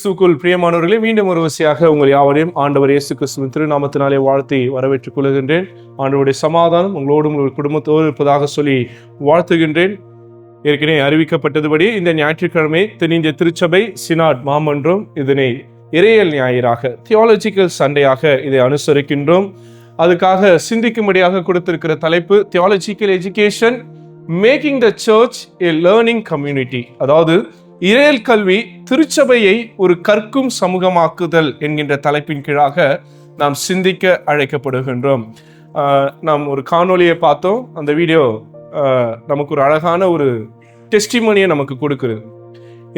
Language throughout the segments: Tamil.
கிறிஸ்துவுக்குள் பிரியமானவர்களே, மீண்டும் ஒரு வரிசையாக உங்கள் யாவரையும் ஆண்டவர் இயேசு கிறிஸ்துவின் திருநாமத்தினாலே வாழ்த்தி வரவேற்றுக் கொள்கின்றேன். ஆண்டவருடைய சமாதானம் உங்களோடும் உங்கள் குடும்பத்தோடு இருப்பதாக சொல்லி வாழ்த்துகின்றேன். ஏற்கனவே அறிவிக்கப்பட்டதுபடி இந்த ஞாயிற்றுக்கிழமை தென்னிந்திய திருச்சபை சினாட் மாமன்றம் இதனை இறையியல் ஞாயிறாக தியாலஜிக்கல் சண்டேயாக இதை அனுசரிக்கின்றோம். அதுக்காக சிந்திக்கும்படியாக கொடுத்திருக்கிற தலைப்பு theological education making the church A learning community. அதாவது இறையியல் கல்வி திருச்சபையை ஒரு கற்கும் சமூகமாக்குதல் என்கின்ற தலைப்பின் கீழாக நாம் சிந்திக்க அழைக்கப்படுகின்றோம். நாம் ஒரு காணொலியை பார்த்தோம். அந்த வீடியோ நமக்கு ஒரு அழகான ஒரு டெஸ்டிமோனியை நமக்கு கொடுக்குறது.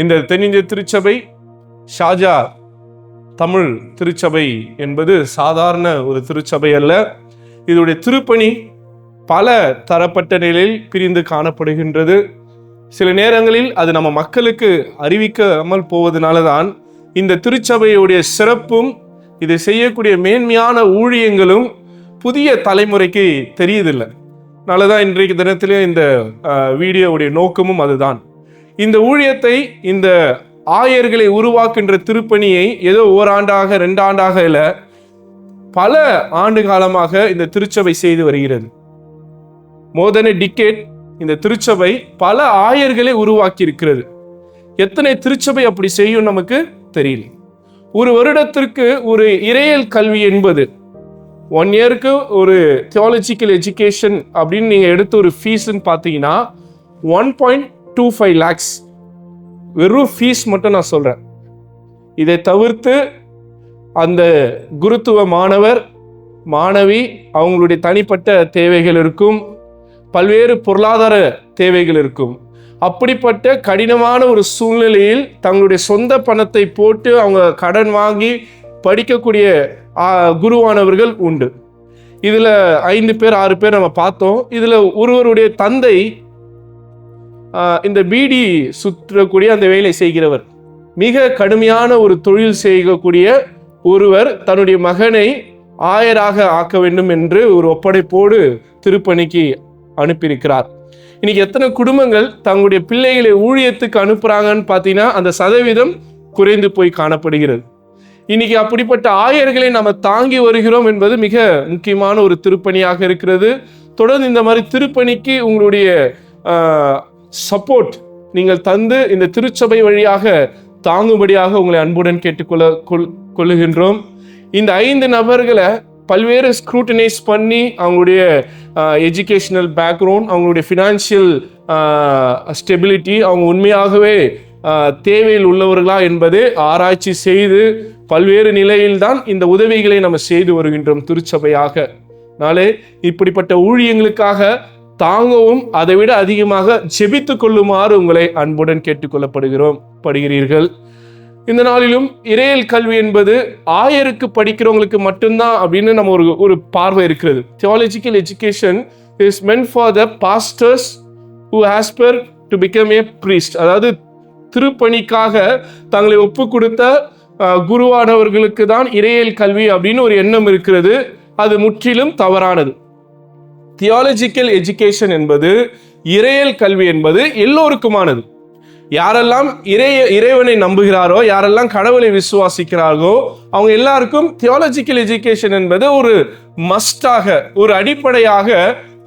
இந்த தென்னிந்திய திருச்சபை ஷாஜா தமிழ் திருச்சபை என்பது சாதாரண ஒரு திருச்சபை அல்ல. இதனுடைய திருப்பணி பல தரப்பட்ட நிலையில் பிரிந்து காணப்படுகின்றது. சில நேரங்களில் அது நம்ம மக்களுக்கு அறிவிக்காமல் போவதனால தான் இந்த திருச்சபையுடைய சிறப்பும் இதை செய்யக்கூடிய மேன்மையான ஊழியங்களும் புதிய தலைமுறைக்கு தெரியுதில்லை. அதனாலதான் இன்றைக்கு தினத்திலே இந்த வீடியோவுடைய நோக்கமும் அதுதான். இந்த ஊழியத்தை, இந்த ஆயர்களை உருவாக்குகின்ற திருப்பணியை ஏதோ ஓராண்டாக 2 ஆண்டாக இல்லை, பல ஆண்டு காலமாக இந்த திருச்சபை செய்து வருகிறது. மோர் தென் எ டிகேட் இந்த திருச்சபை பல ஆயர்களை உருவாக்கி இருக்கிறது. எத்தனை திருச்சபை அப்படி செய்யும் நமக்கு தெரியல. ஒரு வருடத்திற்கு ஒரு இறையியல் கல்வி என்பது 1 இயருக்கு ஒரு தியாலஜிக்கல் எஜுகேஷன் அப்படின்னு நீங்க எடுத்து ஒரு ஃபீஸ்ன்னு பார்த்தீங்கன்னா 1.25 lakhs வெறும் ஃபீஸ் மட்டும் நான் சொல்றேன். இதை தவிர்த்து அந்த குருத்துவ மாணவர் மாணவி அவங்களுடைய தனிப்பட்ட தேவைகள் இருக்கும், பல்வேறு பொருளாதார தேவைகள் இருக்கும். அப்படிப்பட்ட கடினமான ஒரு சூழ்நிலையில் தங்களுடைய சொந்த பணத்தை போட்டு அவங்க கடன் வாங்கி படிக்கக்கூடிய குருவானவர்கள் உண்டு. இதுல 5 பேர் 6 பேர் நம்ம பார்த்தோம். இதுல ஒருவருடைய தந்தை இந்த பீடி சுற்றக்கூடிய அந்த வேலை செய்கிறவர், மிக கடுமையான ஒரு தொழில் செய்யக்கூடிய ஒருவர் தன்னுடைய மகனை ஆயராக ஆக்க வேண்டும் என்று ஒரு ஒப்படைப்போடு திருப்பணிக்கு அனுப்பியிருக்கிறார். இன்னைக்கு எத்தனை குடும்பங்கள் தங்களுடைய பிள்ளைகளை ஊழியத்துக்கு அனுப்புறாங்கன்னு பார்த்தீங்கன்னா அந்த சதவீதம் குறைந்து போய் காணப்படுகிறது. இன்னைக்கு அப்படிப்பட்ட ஆயர்களை நம்ம தாங்கி வருகிறோம் என்பது மிக முக்கியமான ஒரு திருப்பணியாக இருக்கிறது. தொடர்ந்து இந்த மாதிரி திருப்பணிக்கு உங்களுடைய சப்போர்ட் நீங்கள் தந்து இந்த திருச்சபை வழியாக தாங்கும்படியாக உங்களை அன்புடன் கேட்டுக்கொள்ளுகின்றோம். இந்த 5 நபர்களை பல்வேறு ஸ்க்ரூட்டனைஸ் பண்ணி அவங்களுடைய எஜுகேஷனல் பேக்ரவுண்ட், அவங்களுடைய ஃபினான்ஷியல் ஸ்டெபிலிட்டி, அவங்க உண்மையாகவே தேவையில் உள்ளவர்களா என்பதை ஆராய்ச்சி செய்து பல்வேறு நிலையில்தான் இந்த உதவிகளை நம்ம செய்து வருகின்றோம் திருச்சபையாக. நாளே இப்படிப்பட்ட ஊழியங்களுக்காக தாங்கவும் அதை விட அதிகமாக ஜெபித்து கொள்ளுமாறு உங்களை அன்புடன் கேட்டுக்கொள்ளப்படுகிறீர்கள். இந்த நாளிலும் இறையியல் கல்வி என்பது ஆயருக்கு படிக்கிறவங்களுக்கு மட்டும்தான் அப்படின்னு நம்ம ஒரு பார்வை இருக்கிறது. Theological education is meant for the pastors who Aspire to become a priest. அதாவது திருப்பணிக்காக தங்களை ஒப்பு கொடுத்த குருவானவர்களுக்கு தான் இறையியல் கல்வி அப்படின்னு ஒரு எண்ணம் இருக்கிறது. அது முற்றிலும் தவறானது. தியாலஜிக்கல் எஜுகேஷன் என்பது, இறையியல் கல்வி என்பது எல்லோருக்குமானது. யாரெல்லாம் இறைவனை நம்புகிறாரோ, யாரெல்லாம் கடவுளை விசுவாசிக்கிறார்களோ அவங்க எல்லாருக்கும் தியாலஜிக்கல் எஜுகேஷன் என்பது ஒரு மஸ்டாக, ஒரு அடிப்படையாக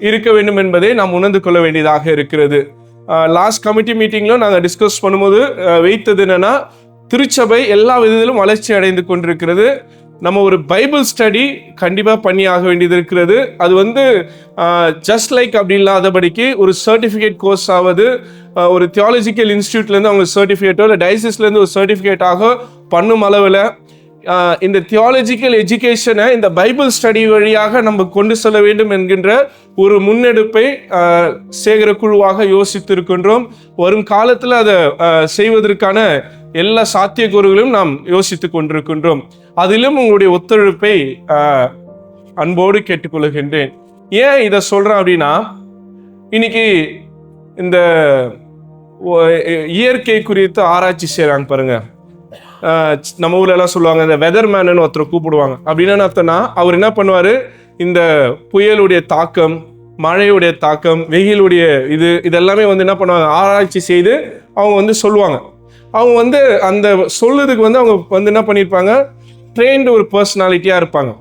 இருக்க வேண்டும் என்பதை நாம் உணர்ந்து கொள்ள வேண்டியதாக இருக்கிறது. லாஸ்ட் கமிட்டி மீட்டிங்ல நாங்கள் டிஸ்கஸ் பண்ணும்போது வைத்தது என்னன்னா, திருச்சபை எல்லா விதத்திலும் வளர்ச்சி அடைந்து கொண்டிருக்கிறது. நம்ம ஒரு பைபிள் ஸ்டடி கண்டிப்பாக பண்ணி ஆக வேண்டியது இருக்கிறது. அது ஜஸ்ட் லைக் அப்படி இல்லாதபடிக்கு ஒரு சர்டிஃபிகேட் கோர்ஸ் ஆவது, ஒரு தியாலஜிக்கல் இன்ஸ்டியூட்லேருந்து அவங்க சர்டிஃபிகேட்டோ இல்லை டைசிஸ்லேருந்து ஒரு சர்டிஃபிகேட்டாக பண்ணும் அளவில் இந்த தியாலஜிக்கல் எஜுகேஷனை இந்த பைபிள் ஸ்டடி வழியாக நம்ம கொண்டு செல்ல வேண்டும் என்கின்ற ஒரு முன்னெடுப்பை சேகர குழுவாக யோசித்திருக்கின்றோம். வரும் காலத்தில் அதை செய்வதற்கான எல்லா சாத்தியக்கூறுகளையும் நாம் யோசித்து கொண்டிருக்கின்றோம். அதிலும் உங்களுடைய ஒத்துழைப்பை அன்போடு கேட்டுக்கொள்கின்றேன். ஏன் இதை சொல்றேன் அப்படின்னா, இன்னைக்கு இந்த இயற்கை குறித்து ஆராய்ச்சி செய்யறாங்க பாருங்க. நம்ம ஊர்ல எல்லாம் சொல்லுவாங்க, இந்த வெதர் மேனு ஒருத்தரை கூப்பிடுவாங்க. அப்படின்னா அர்த்தம்னா அவர் என்ன பண்ணுவாரு, இந்த புயலுடைய தாக்கம், மழையுடைய தாக்கம், வெயிலுடைய இதெல்லாமே என்ன பண்ணுவாங்க, ஆராய்ச்சி செய்து அவங்க சொல்லுவாங்க. அவங்க வந்து அந்த சொல்லுறதுக்கு வந்து அவங்க வந்து என்ன பண்ணியிருப்பாங்க, ட்ரெயின்டு ஒரு பர்சனாலிட்டியாக இருப்பாங்க.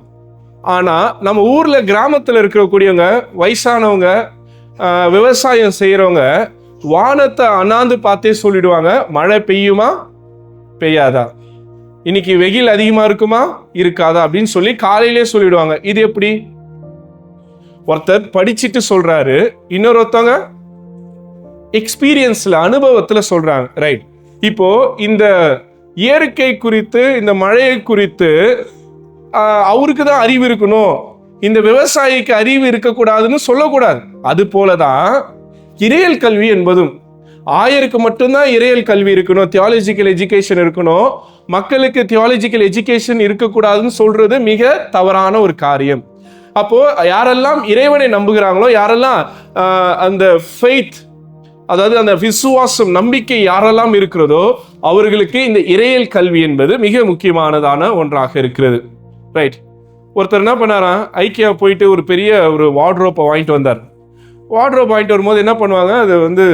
ஆனால் நம்ம ஊரில் கிராமத்தில் இருக்கக்கூடியவங்க, வயசானவங்க, விவசாயம் செய்கிறவங்க வானத்தை அண்ணாந்து பார்த்தே சொல்லிடுவாங்க, மழை பெய்யுமா பெய்யாதா, இன்னைக்கு வெயில் அதிகமாக இருக்குமா இருக்காதா அப்படின்னு சொல்லி காலையிலே சொல்லிடுவாங்க. இது எப்படி? ஒருத்தர் படிச்சுட்டு சொல்றாரு, இன்னொருத்தவங்க எக்ஸ்பீரியன்ஸ்ல அனுபவத்துல சொல்றாங்க. ரைட். இப்போ இந்த இயற்கை குறித்து, இந்த மழையை குறித்து அவருக்கு தான் அறிவு இருக்கணும், இந்த விவசாயிக்கு அறிவு இருக்கக்கூடாதுன்னு சொல்லக்கூடாது. அது போலதான் இறையல் கல்வி என்பதும், ஆயருக்கு மட்டும்தான் இறையல் கல்வி இருக்கணும், தியாலஜிக்கல் எஜுகேஷன் இருக்கணும், மக்களுக்கு தியாலஜிக்கல் எஜுகேஷன் இருக்கக்கூடாதுன்னு சொல்றது மிக தவறான ஒரு காரியம். அப்போ யாரெல்லாம் இறைவனை நம்புகிறாங்களோ, யாரெல்லாம் அந்த ஃபெய்த், அதாவது அந்த விசுவாசம், நம்பிக்கை யாரெல்லாம் இருக்கிறதோ அவர்களுக்கு இந்த இறையல் கல்வி என்பது மிக முக்கியமானதான ஒன்றாக இருக்கிறது. ரைட். ஒருத்தர் என்ன பண்ணாராம், ஐக்கியா போயிட்டு ஒரு பெரிய ஒரு வார்ட்ரோப்பை வாங்கிட்டு வந்தார். வார்ட்ரோப் வாங்கிட்டு வரும்போது என்ன பண்ணுவாங்க, அது வந்து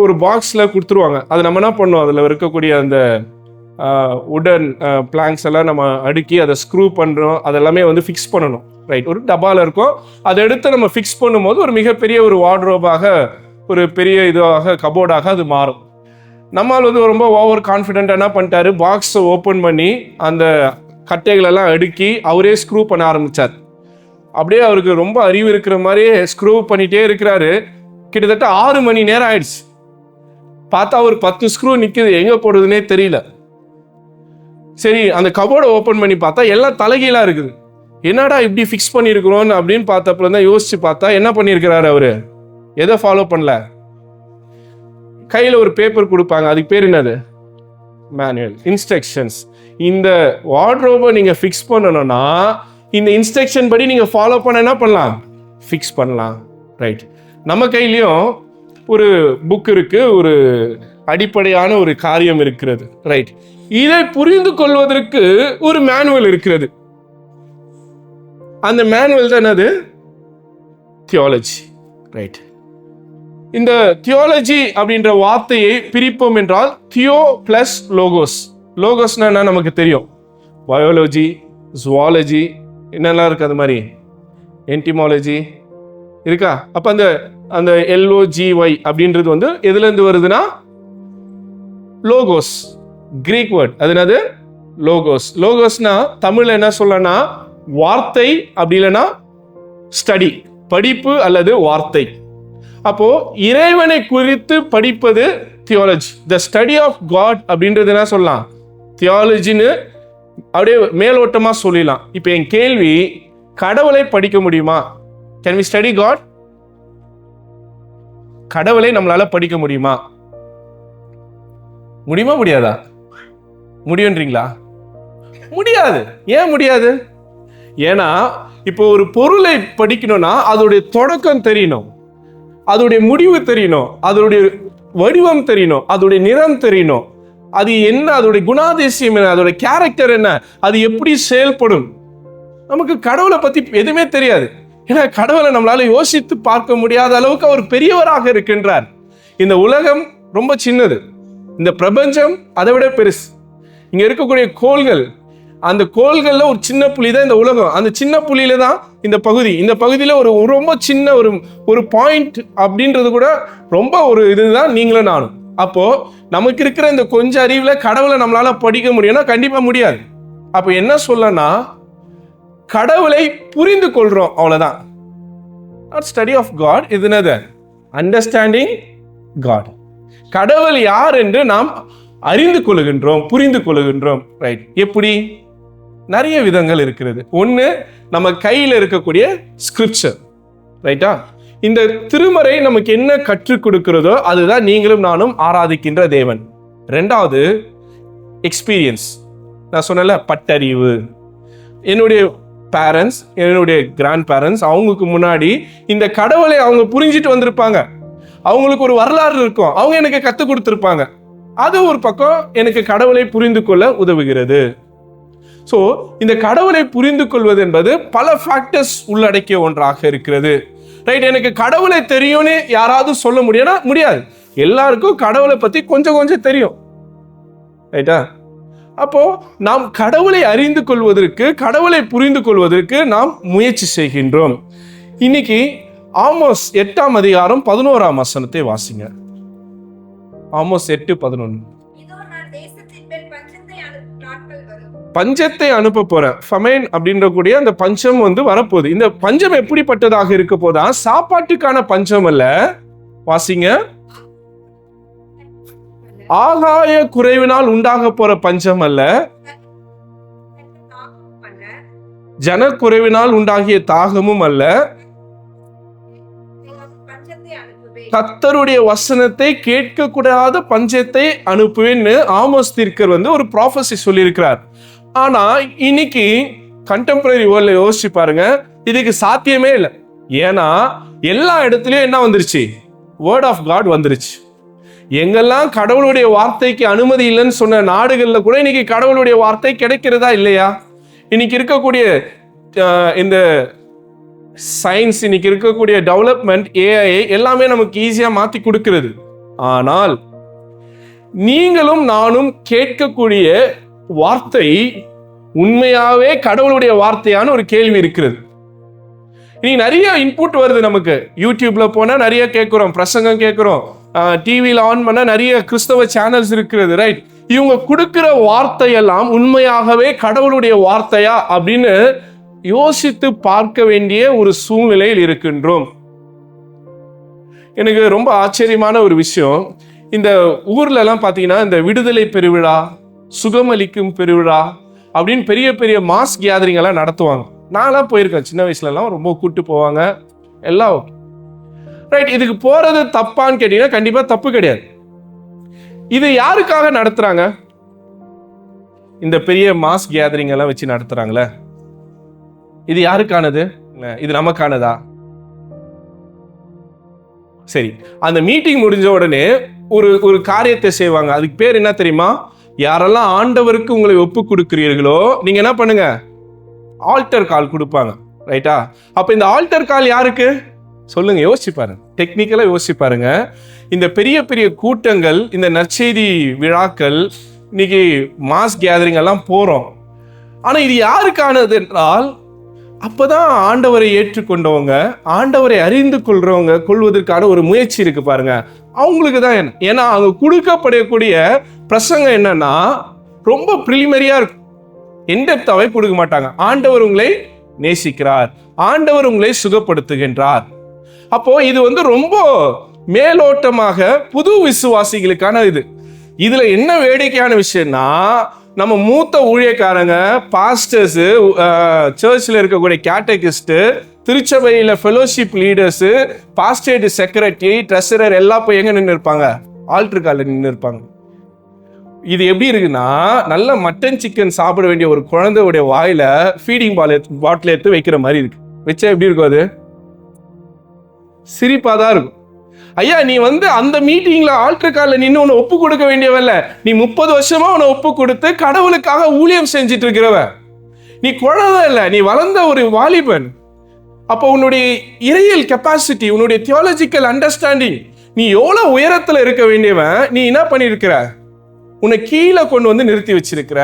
ஒரு பாக்ஸில் கொடுத்துருவாங்க. அது நம்ம என்ன பண்ணுவோம், அதில் இருக்கக்கூடிய அந்த உடன் பிளாங்க்ஸ் எல்லாம் நம்ம அடுக்கி அதை ஸ்க்ரூ பண்ணுறோம், அதெல்லாமே வந்து ஃபிக்ஸ் பண்ணணும். ரைட். ஒரு டப்பாவில் இருக்கும், அதை எடுத்து நம்ம ஃபிக்ஸ் பண்ணும்போது ஒரு மிகப்பெரிய ஒரு வார்ட்ரோபாக, ஒரு பெரிய இதுவாக, கபோர்டாக அது மாறும். நம்மால் வந்து ரொம்ப ஓவர் கான்ஃபிடென்ட்டாக என்ன பண்ணிட்டாரு, பாக்ஸை ஓப்பன் பண்ணி அந்த கட்டைகளெல்லாம் அடுக்கி அவரே ஸ்க்ரூ பண்ண ஆரம்பித்தார். அப்படியே அவருக்கு ரொம்ப அறிவு இருக்கிற மாதிரியே ஸ்க்ரூ பண்ணிகிட்டே இருக்கிறாரு. கிட்டத்தட்ட 6 மணி நேரம் ஆயிடுச்சு. பார்த்தா ஒரு 10 ஸ்க்ரூ நிற்குது, எங்கே போடுறதுனே தெரியல. சரி, அந்த கபோர்டை ஓப்பன் பண்ணி பார்த்தா எல்லாம் தலைகீழாக இருக்குது. என்னடா இப்படி ஃபிக்ஸ் பண்ணியிருக்கிறோன்னு அப்படின்னு பார்த்தப்பறம் தான் யோசிச்சு பார்த்தா என்ன பண்ணியிருக்கிறாரு அவரு, எதை ஃபாலோ பண்ணல, கையில் ஒரு பேப்பர் கொடுப்பாங்க, அதுக்கு பேர் என்னது, மேனுவல், இன்ஸ்ட்ரக்ஷன்ஸ். இந்த வார்ட்ரோபை நீங்கள் ஃபிக்ஸ் பண்ணணும்னா இந்த இன்ஸ்ட்ரக்ஷன் படி நீங்கள் ஃபாலோ பண்ண என்ன பண்ணலாம், ஃபிக்ஸ் பண்ணலாம். ரைட். நம்ம கையிலையும் ஒரு புக் இருக்கு, ஒரு அடிப்படையான ஒரு காரியம் இருக்கிறது. ரைட். இதை புரிந்து கொள்வதற்கு ஒரு மேனுவல் இருக்கிறது. அந்த மேனுவல் தான் என்னது, தியாலஜி. ரைட். இந்த தியாலஜி அப்படின்ற வார்த்தையை பிரிப்போம் என்றால் தியோ பிளஸ் லோகோஸ். லோகோஸ்னா என்ன நமக்கு தெரியும், பயாலஜி, ஜுவாலஜி, என்னெல்லாம் இருக்கு, அது மாதிரி என்டிமாலஜி இருக்கா. அப்போ அந்த அந்த LOGY அப்படின்றது வந்து எதுலேருந்து வருதுன்னா லோகோஸ், கிரீக் வேர்ட். அது என்னது, லோகோஸ். லோகோஸ்னா தமிழ்ல என்ன சொல்லனா வார்த்தை, அப்படி இல்லைன்னா ஸ்டடி, படிப்பு அல்லது வார்த்தை. அப்போ இறைவனை குறித்து படிப்பது theology. The study of God அப்படின்றது என்ன சொல்லலாம், தியாலஜின்னு அப்படியே மேலோட்டமா சொல்லிடலாம். இப்போ என் கேள்வி, கடவுளை படிக்க முடியுமா? Can we study God? கடவுளை நம்மளால படிக்க முடியுமா? முடியுமா முடியாதா? முடியுன்றீங்களா? முடியாது. ஏன் முடியாது? ஏன்னா இப்போ ஒரு பொருளை படிக்கணும்னா அதோடைய தொடக்கம் தெரியணும், அதோடைய முடிவு தெரியணும், அதோடைய வடிவம் தெரியணும், அதோடைய நிறம் தெரியணும், அது என்ன, அதோடைய குணாதிசயம் என்ன, அதோடைய கேரக்டர் என்ன, அது எப்படி செயல்படும். நமக்கு கடவுளை பத்தி எதுவுமே தெரியாது. ஏன்னா கடவுளை நம்மளால யோசித்து பார்க்க முடியாத அளவுக்கு அவர் பெரியவராக இருக்கின்றார். இந்த உலகம் ரொம்ப சின்னது, இந்த பிரபஞ்சம் அதை விட பெருசு. இங்க இருக்கக்கூடிய கோள்கள், அந்த கோள்கள்ல ஒரு சின்ன புள்ளி தான் இந்த உலகம். அந்த சின்ன புள்ளியில தான் இந்த பகுதி. இந்த பகுதியில ஒரு ரொம்ப சின்ன ஒரு பாயிண்ட் அப்படின்றது கூட ரொம்ப ஒரு இதுதான் நீங்களும் நானும். அப்போ நமக்கு இருக்கிற இந்த கொஞ்சம் அறிவுல கடவுளை நம்மளால படிக்க முடியும்னா கண்டிப்பா முடியாது. அப்போ என்ன சொல்லனா, கடவுளை புரிந்து கொள்றோம், அவ்வளவுதான். ஸ்டடி ஆஃப் காட் இது என்னது, அண்டர்ஸ்டாண்டிங் காட். கடவுள் யார் என்று நாம் அறிந்து கொள்கின்றோம், புரிந்து கொள்கின்றோம். ரைட். எப்படி? நிறைய விதங்கள் இருக்கிறது. ஒன்று, நம்ம கையில் இருக்கக்கூடிய ஸ்கிரிப்சர். ரைட்டா? இந்த திருமறை நமக்கு என்ன கற்றுக் கொடுக்கிறதோ அதுதான் நீங்களும் நானும் ஆராதிக்கின்ற தேவன். ரெண்டாவது, எக்ஸ்பீரியன்ஸ். நான் சொன்னல, பட்டறிவு. என்னுடைய பேரண்ட்ஸ், என்னுடைய கிராண்ட் பேரண்ட்ஸ், அவங்களுக்கு முன்னாடி இந்த கடவுளை அவங்க புரிஞ்சிட்டு வந்திருப்பாங்க. அவங்களுக்கு ஒரு வரலாறு இருக்கும், அவங்க எனக்கு கற்றுக் கொடுத்துருப்பாங்க. அது ஒரு பக்கம் எனக்கு கடவுளை புரிந்து கொள்ள உதவுகிறது. ஸோ இந்த கடவுளை புரிந்து கொள்வது என்பது பல ஃபேக்டர்ஸ் உள்ளடக்கிய ஒன்றாக இருக்கிறது. ரைட். எனக்கு கடவுளை தெரியும்னு யாராவது சொல்ல முடியாது. எல்லாருக்கும் கடவுளை பற்றி கொஞ்சம் கொஞ்சம் தெரியும். ரைட்டா? அப்போ நாம் கடவுளை அறிந்து கொள்வதற்கு, கடவுளை புரிந்து கொள்வதற்கு நாம் முயற்சி செய்கின்றோம். இன்னைக்கு ஆமோஸ் 8ஆம் அதிகாரம் 11ஆம் வசனத்தை வாசிங்க. ஆமோஸ் 8:11. பஞ்சத்தை அனுப்ப போறேன். ஃபமைன் அப்படின்ற கூடிய அந்த பஞ்சம் வரப்போகுது. இந்த பஞ்சம் எப்படிப்பட்டதாக இருக்க போதா? சாப்பாட்டுக்கான பஞ்சம் அல்ல. வாசிங்க. ஆகாய குறைவினால் உண்டாக போற பஞ்சம் அல்ல, ஜன குறைவினால் உண்டாகிய தாகமும் அல்ல, கர்த்தருடைய வசனத்தை கேட்க கூடாத பஞ்சத்தை அனுப்புவேன்னு ஆமோஸ் தீர்க்கர் ஒரு ப்ராஃபஸி சொல்லியிருக்கிறார். ஆனா இன்னைக்கு கண்டெம்பரரி வேர்ல்ட்ல யோசிச்சு பாருங்க, இதுக்கு சாத்தியமே இல்லை. ஏன்னா எல்லா இடத்துலயும் என்ன வந்துருச்சு? வேர்ட் ஆஃப் காட் வந்துருச்சு. எங்கெல்லாம் கடவுளுடைய வார்த்தைக்கு அனுமதி இல்லைன்னு சொன்ன நாடுகள்ல கூட இன்னைக்கு கடவுளுடைய வார்த்தை கிடைக்கிறதா இல்லையா? இன்னைக்கு இருக்கக்கூடிய இந்த சயின்ஸ், இன்னைக்கு இருக்கக்கூடிய டெவலப்மெண்ட், ஏஐ எல்லாமே நமக்கு ஈஸியா மாத்தி கொடுக்கிறது. ஆனால் நீங்களும் நானும் கேட்கக்கூடிய வார்த்தை உண்மையாவே கடவுளுடைய வார்த்தையான ஒரு கேள்வி இருக்கிறது. இனி நிறைய இன்புட் வருது நமக்கு. யூடியூப்ல போனா நிறைய கேட்கிறோம், பிரசங்கம் கேட்கிறோம், டிவியில் ஆன் பண்ண நிறைய கிறிஸ்தவ சேனல்ஸ் இருக்கிறது. ரைட்? இவங்க கொடுக்கிற வார்த்தையெல்லாம் உண்மையாகவே கடவுளுடைய வார்த்தையா அப்படின்னு யோசித்து பார்க்க வேண்டிய ஒரு சூழ்நிலையில் இருக்கின்றோம். எனக்கு ரொம்ப ஆச்சரியமான ஒரு விஷயம், இந்த ஊர்ல எல்லாம் பாத்தீங்கன்னா இந்த விடுதலை பெருவிழா, சுகமளிக்கும் பெருவிழா அப்படின்னு பெரிய பெரிய மாஸ் கேதரிங் எல்லாம் நடத்துவாங்க. நான்லாம் போயிருக்கேன் சின்ன வயசுல எல்லாம், ரொம்ப கூட்டு போவாங்க எல்லாம். ரைட்? இதுக்கு போறது தப்பான்னு கேட்டீங்கன்னா கண்டிப்பா தப்பு கிடையாது. இது யாருக்காக நடத்துறாங்க? இந்த பெரிய மாஸ் கேதரிங் எல்லாம் வச்சு நடத்துறாங்களே, இது யாருக்கானது? இது நமக்கானதா? சரி, அந்த மீட்டிங் முடிஞ்ச உடனே ஒரு காரியத்தை செய்வாங்க. அதுக்கு பேர் என்ன தெரியுமா? யாரெல்லாம் ஆண்டவருக்கு உங்களை ஒப்பு கொடுக்கிறீர்களோ நீங்க என்ன பண்ணுங்க? ஆல்டர் கால் கொடுப்பாங்க. ரைட்டா? அப்ப இந்த ஆல்டர் கால் யாருக்கு சொல்லுங்க? யோசிச்சு பாருங்க, டெக்னிக்கலா யோசிச்சு பாருங்க. இந்த பெரிய பெரிய கூட்டங்கள், இந்த நற்செய்தி விழாக்கள், இன்னைக்கு மாஸ் கேதரிங் எல்லாம் போறோம். ஆனா இது யாருக்கானது என்றால், அப்பதான் ஆண்டவரை ஏற்றுக்கொண்டவங்க, ஆண்டவரை அறிந்து கொள்வதற்கான ஒரு முயற்சி இருக்கு பாருங்க, அவங்களுக்கு தான். ஏன்னா அவங்க கொடுக்கப்படக்கூடிய பிரசங்கம் என்னன்னா ரொம்ப பிரிலிமினரியா இருக்கும், இன்டெப்தாவே கொடுக்க மாட்டாங்க. ஆண்டவர் உங்களை நேசிக்கிறார், ஆண்டவர் உங்களை சுகப்படுத்துகின்றார். அப்போ இது ரொம்ப மேலோட்டமாக புது விசுவாசிகளுக்கான இது. இதுல என்ன வேடிக்கையான விஷயம்னா, நம்ம மூத்த ஊழியக்காரங்க, பாஸ்டர்ஸ், சர்ச்சில் இருக்கக்கூடிய கேட்டகிஸ்ட், திருச்சபையில ஃபெலோஷிப் லீடர்ஸ், பாஸ்டேட் செக்ரட்டரி, ட்ரெஷரர் எல்லாம் போய் எங்க நின்று இருப்பாங்க? ஆல்டர் காலில் நின்று இருப்பாங்க. இது எப்படி இருக்குன்னா, நல்ல மட்டன் சிக்கன் சாப்பிட வேண்டிய ஒரு குழந்தையுடைய வாயில ஃபீடிங் பாட்டில் எடுத்து வைக்கிற மாதிரி இருக்கு. வச்சா எப்படி இருக்கும்? அது சிரிப்பாதான் இருக்கும். ஐயா, நீ அந்த மீட்டிங்ல ஆல்டர் காலில் நின்று உன்னை ஒப்பு கொடுக்க வேண்டியவல்ல, நீ 30 வருஷமா உன்னை ஒப்பு கொடுத்து கடவுளுக்காக ஊழியம் செஞ்சிட்டு இருக்கிறவ. நீ குழந்தை இல்ல, நீ வளர்ந்த ஒரு வாலிபன். அப்போ உன்னுடைய இறையியல் கெப்பாசிட்டி, உன்னுடைய தியாலஜிக்கல் அண்டர்ஸ்டாண்டிங், நீ எவ்வளவு உயரத்துல இருக்க வேண்டியவன், நீ என்ன பண்ணிருக்கிற? உன்னை கீழே கொண்டு நிறுத்தி வச்சிருக்கிற.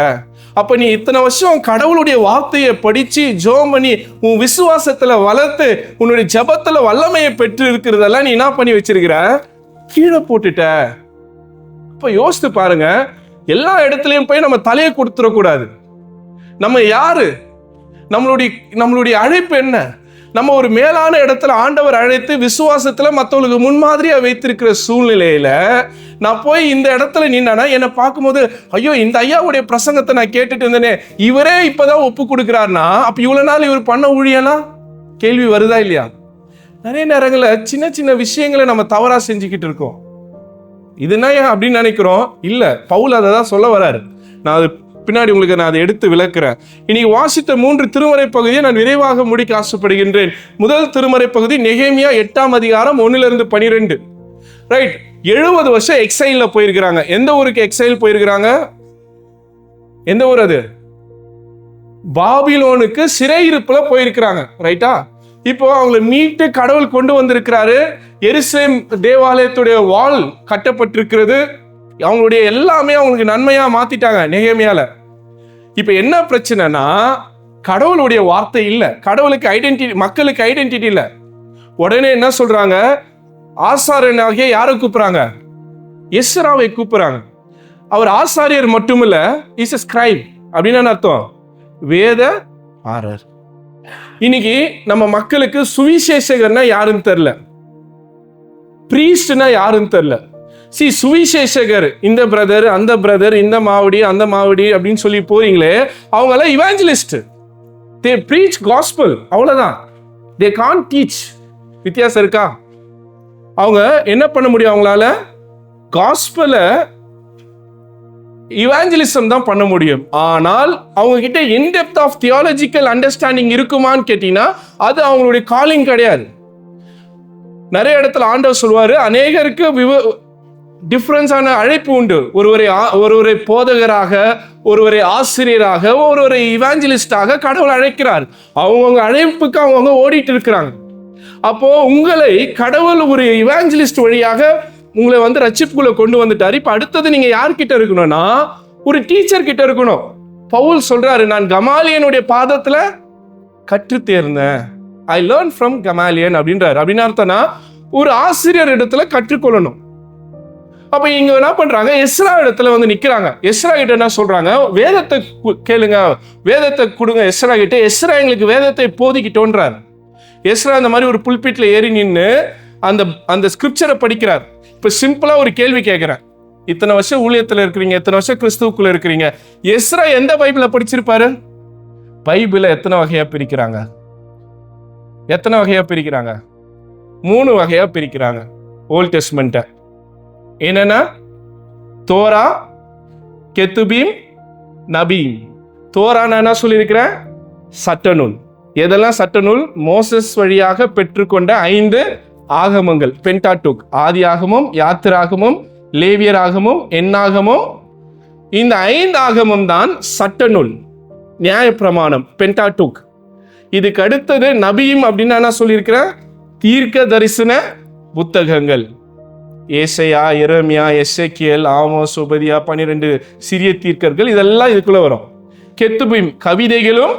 அப்ப நீ இத்தனை வருஷம் கடவுளுடைய வார்த்தையை படிச்சு ஜெபம் பண்ணி உன் விசுவாசத்துல வளர்த்து உன்னுடைய ஜெபத்துல வல்லமையை பெற்று இருக்கிறதெல்லாம் நீ என்ன பண்ணி வச்சிருக்கிற? கீழே போட்டுட்ட. அப்ப யோசித்து பாருங்க, எல்லா இடத்துலயும் போய் நம்ம தலையை கொடுத்துடக்கூடாது. நம்ம யாரு? நம்மளுடைய அழைப்பு என்ன? நம்ம ஒரு மேலான இடத்துல ஆண்டவர் அழைத்து விசுவாசத்துல மற்றவங்களுக்கு முன்மாதிரியா வைத்திருக்கிற சூழ்நிலையில நான் போய் இந்த இடத்துல நின்னா என்னை பார்க்கும்போது, ஐயோ இந்த ஐயாவுடைய பிரசங்கத்தை நான் கேட்டுட்டு இருந்தேனே, இவரே இப்பதான் ஒப்பு கொடுக்கிறார்னா அப்ப இவ்வளவு நாள் இவர் பண்ண ஊழியனா? கேள்வி வருதா இல்லையா? நிறைய நேரங்கள்ல சின்ன சின்ன விஷயங்களை நம்ம தவறா செஞ்சுக்கிட்டு இருக்கோம். இதுனா அப்படின்னு நினைக்கிறோம். இல்ல, பவுல் அதை தான் சொல்ல வராரு. நான் அது பின்னாடி உங்களுக்கு நான் அதை எடுத்து விளக்குறேன். இனி வாசித்த 3 திருமறை பகுதியை நான் விரைவாக முடிக்க ஆசைப்படுகின்றேன். முதல் திருமறை பகுதி நெகேமியா 8ஆம் அதிகாரம் 1-12. ரைட்? 70 வருஷம் எக்ஸைல்ல போயிருக்கிறாங்க. எந்த ஊருக்கு எக்ஸைல் போயிருக்கிறாங்க? எந்த ஊர் அது? பாபிலோனுக்கு சிறையிருப்புல போயிருக்கிறாங்க. ரைட்டா? இப்போ அவங்களை மீட்டு கடவுள் கொண்டு வந்திருக்கிறாரு. எருசலேம் தேவாலயத்துடைய வால் கட்டப்பட்டிருக்கிறது. அவங்களுடைய எல்லாமே அவங்களுக்கு நன்மையா மாத்திட்டாங்க நெகேமியால. இப்ப என்ன பிரச்சனைனா, கடவுளுடைய வார்த்தை இல்ல, கடவுளுக்கு ஐடென்டிட்டி, மக்களுக்கு ஐடென்டிட்டி இல்ல. உடனே என்ன சொல்றாங்க, ஆசாரியனாகிய யாரை கூப்பிடுறாங்க? எஸ்ராவை கூப்பிடுறாங்க. அவர் ஆசாரியர் மட்டுமில்ல, இஸ் a scribe. அப்படின்னு அர்த்தம், வேத ஆரர். இன்னைக்கு நம்ம மக்களுக்கு சுவிசேஷகர்னா யாருன்னு தெரியல, பிரீஸ்ட்னா யாருன்னு தெரியல. சுவிசேஷகர் இந்த பிரதர், அந்த பிரதர், இந்த மாவடி, அந்த மாவடி அப்படின்னு சொல்லி போறீங்களே, அவங்க எல்லாம் இவாஞ்சலிஸ்ட். தே பிரீச் காஸ்பல், அவ்வளவுதான். They can't teach. வித்தியாசம் இருக்கா? அவங்க என்ன பண்ண முடியும்? அவங்களால காஸ்பல இவாஞ்சலிசம் தான் பண்ண முடியும். ஆனால் அவங்க கிட்ட இன்டெப்த் ஆஃப் தியாலஜிக்கல் அண்டர்ஸ்டாண்டிங் இருக்குமான்னு கேட்டீங்கன்னா அது அவங்களுடைய காலிங் கிடையாது. நிறைய இடத்துல ஆண்டவர் சொல்வாரு, அநேகருக்கு டிஃபரன்ஸான அழைப்பு உண்டு. ஒருவரை போதகராக, ஒருவரை ஆசிரியராக, ஒருவரை இவாஞ்சலிஸ்டாக கடவுள் அழைக்கிறார். அவங்கவுங்க அழைப்புக்கு அவங்கவுங்க ஓடிட்டு இருக்கிறாங்க. அப்போ உங்களை கடவுள் ஒரு இவாஞ்சலிஸ்ட் வழியாக உங்களை ரட்சிப்புக்குள்ள கொண்டு வந்துட்டாரு. இப்ப அடுத்தது நீங்க யார்கிட்ட இருக்கணும்னா, ஒரு டீச்சர் கிட்ட இருக்கணும். பவுல் சொல்றாரு, நான் கமாலியனுடைய பாதத்துல கற்று தேர்ந்தேன். ஐ லேர்ன் ஃப்ரம் கமாலியன் அப்படின்றாரு. அப்படின்னு அர்த்தம்னா ஒரு ஆசிரியர் இடத்துல கற்றுக்கொள்ளணும். அப்ப இங்க என்ன பண்றாங்க, எஸ்ரா இடத்துல நிக்கிறாங்க. எஸ்ரா கிட்ட என்ன சொல்றாங்க, வேதத்தை கேளுங்க, வேதத்தை கொடுங்க எஸ்ரா கிட்ட. எஸ்ரா எங்களுக்கு வேதத்தை போதிக்கிட்டோன்றார். எஸ்ரா அந்த மாதிரி ஒரு புல்பிட்ல ஏறி நின்று அந்த ஸ்கிரிப்சரை படிக்கிறார். இப்ப சிம்பிளா ஒரு கேள்வி கேட்கிறேன், இத்தனை வருஷம் ஊழியத்துல இருக்கிறீங்க, இத்தனை வருஷம் கிறிஸ்துவுக்குள்ள இருக்கிறீங்க, எஸ்ரா எந்த பைபிள படிச்சிருப்பாரு? பைபிள எத்தனை வகையா பிரிக்கிறாங்க? எத்தனை வகையா பிரிக்கிறாங்க? 3 வகையா பிரிக்கிறாங்க ஓல்ட் டெஸ்ட்மெண்ட்டை. என்னன்னா, தோரா, கெத்துபீம், நபீம். தோரா நான் என்ன சொல்லியிருக்கிறேன்? சட்டநூல். எதெல்லாம் சட்டநூல்? மோசஸ் வழியாக பெற்றுக்கொண்ட 5 ஆகமங்கள், பென்டாடூக். ஆதி ஆகமம், யாத்திராகமம், லேவியராகமம், எண்ணாகமம். இந்த 5 ஆகமம் தான் சட்டநூல், நியாயப்பிரமாணம், பென்டாடூக். இதுக்கு அடுத்தது நபீம் அப்படின்னு நான் சொல்லியிருக்கிறேன், தீர்க்க தரிசன புத்தகங்கள். ஏசையா, எரேமியா, எசேக்கியேல், ஆமோஸ், ஓபதியா, 12 சிறிய தீர்க்கர்கள், இதெல்லாம் இதுக்குள்ள வரும். கெத்துபீம் கவிதைகளும்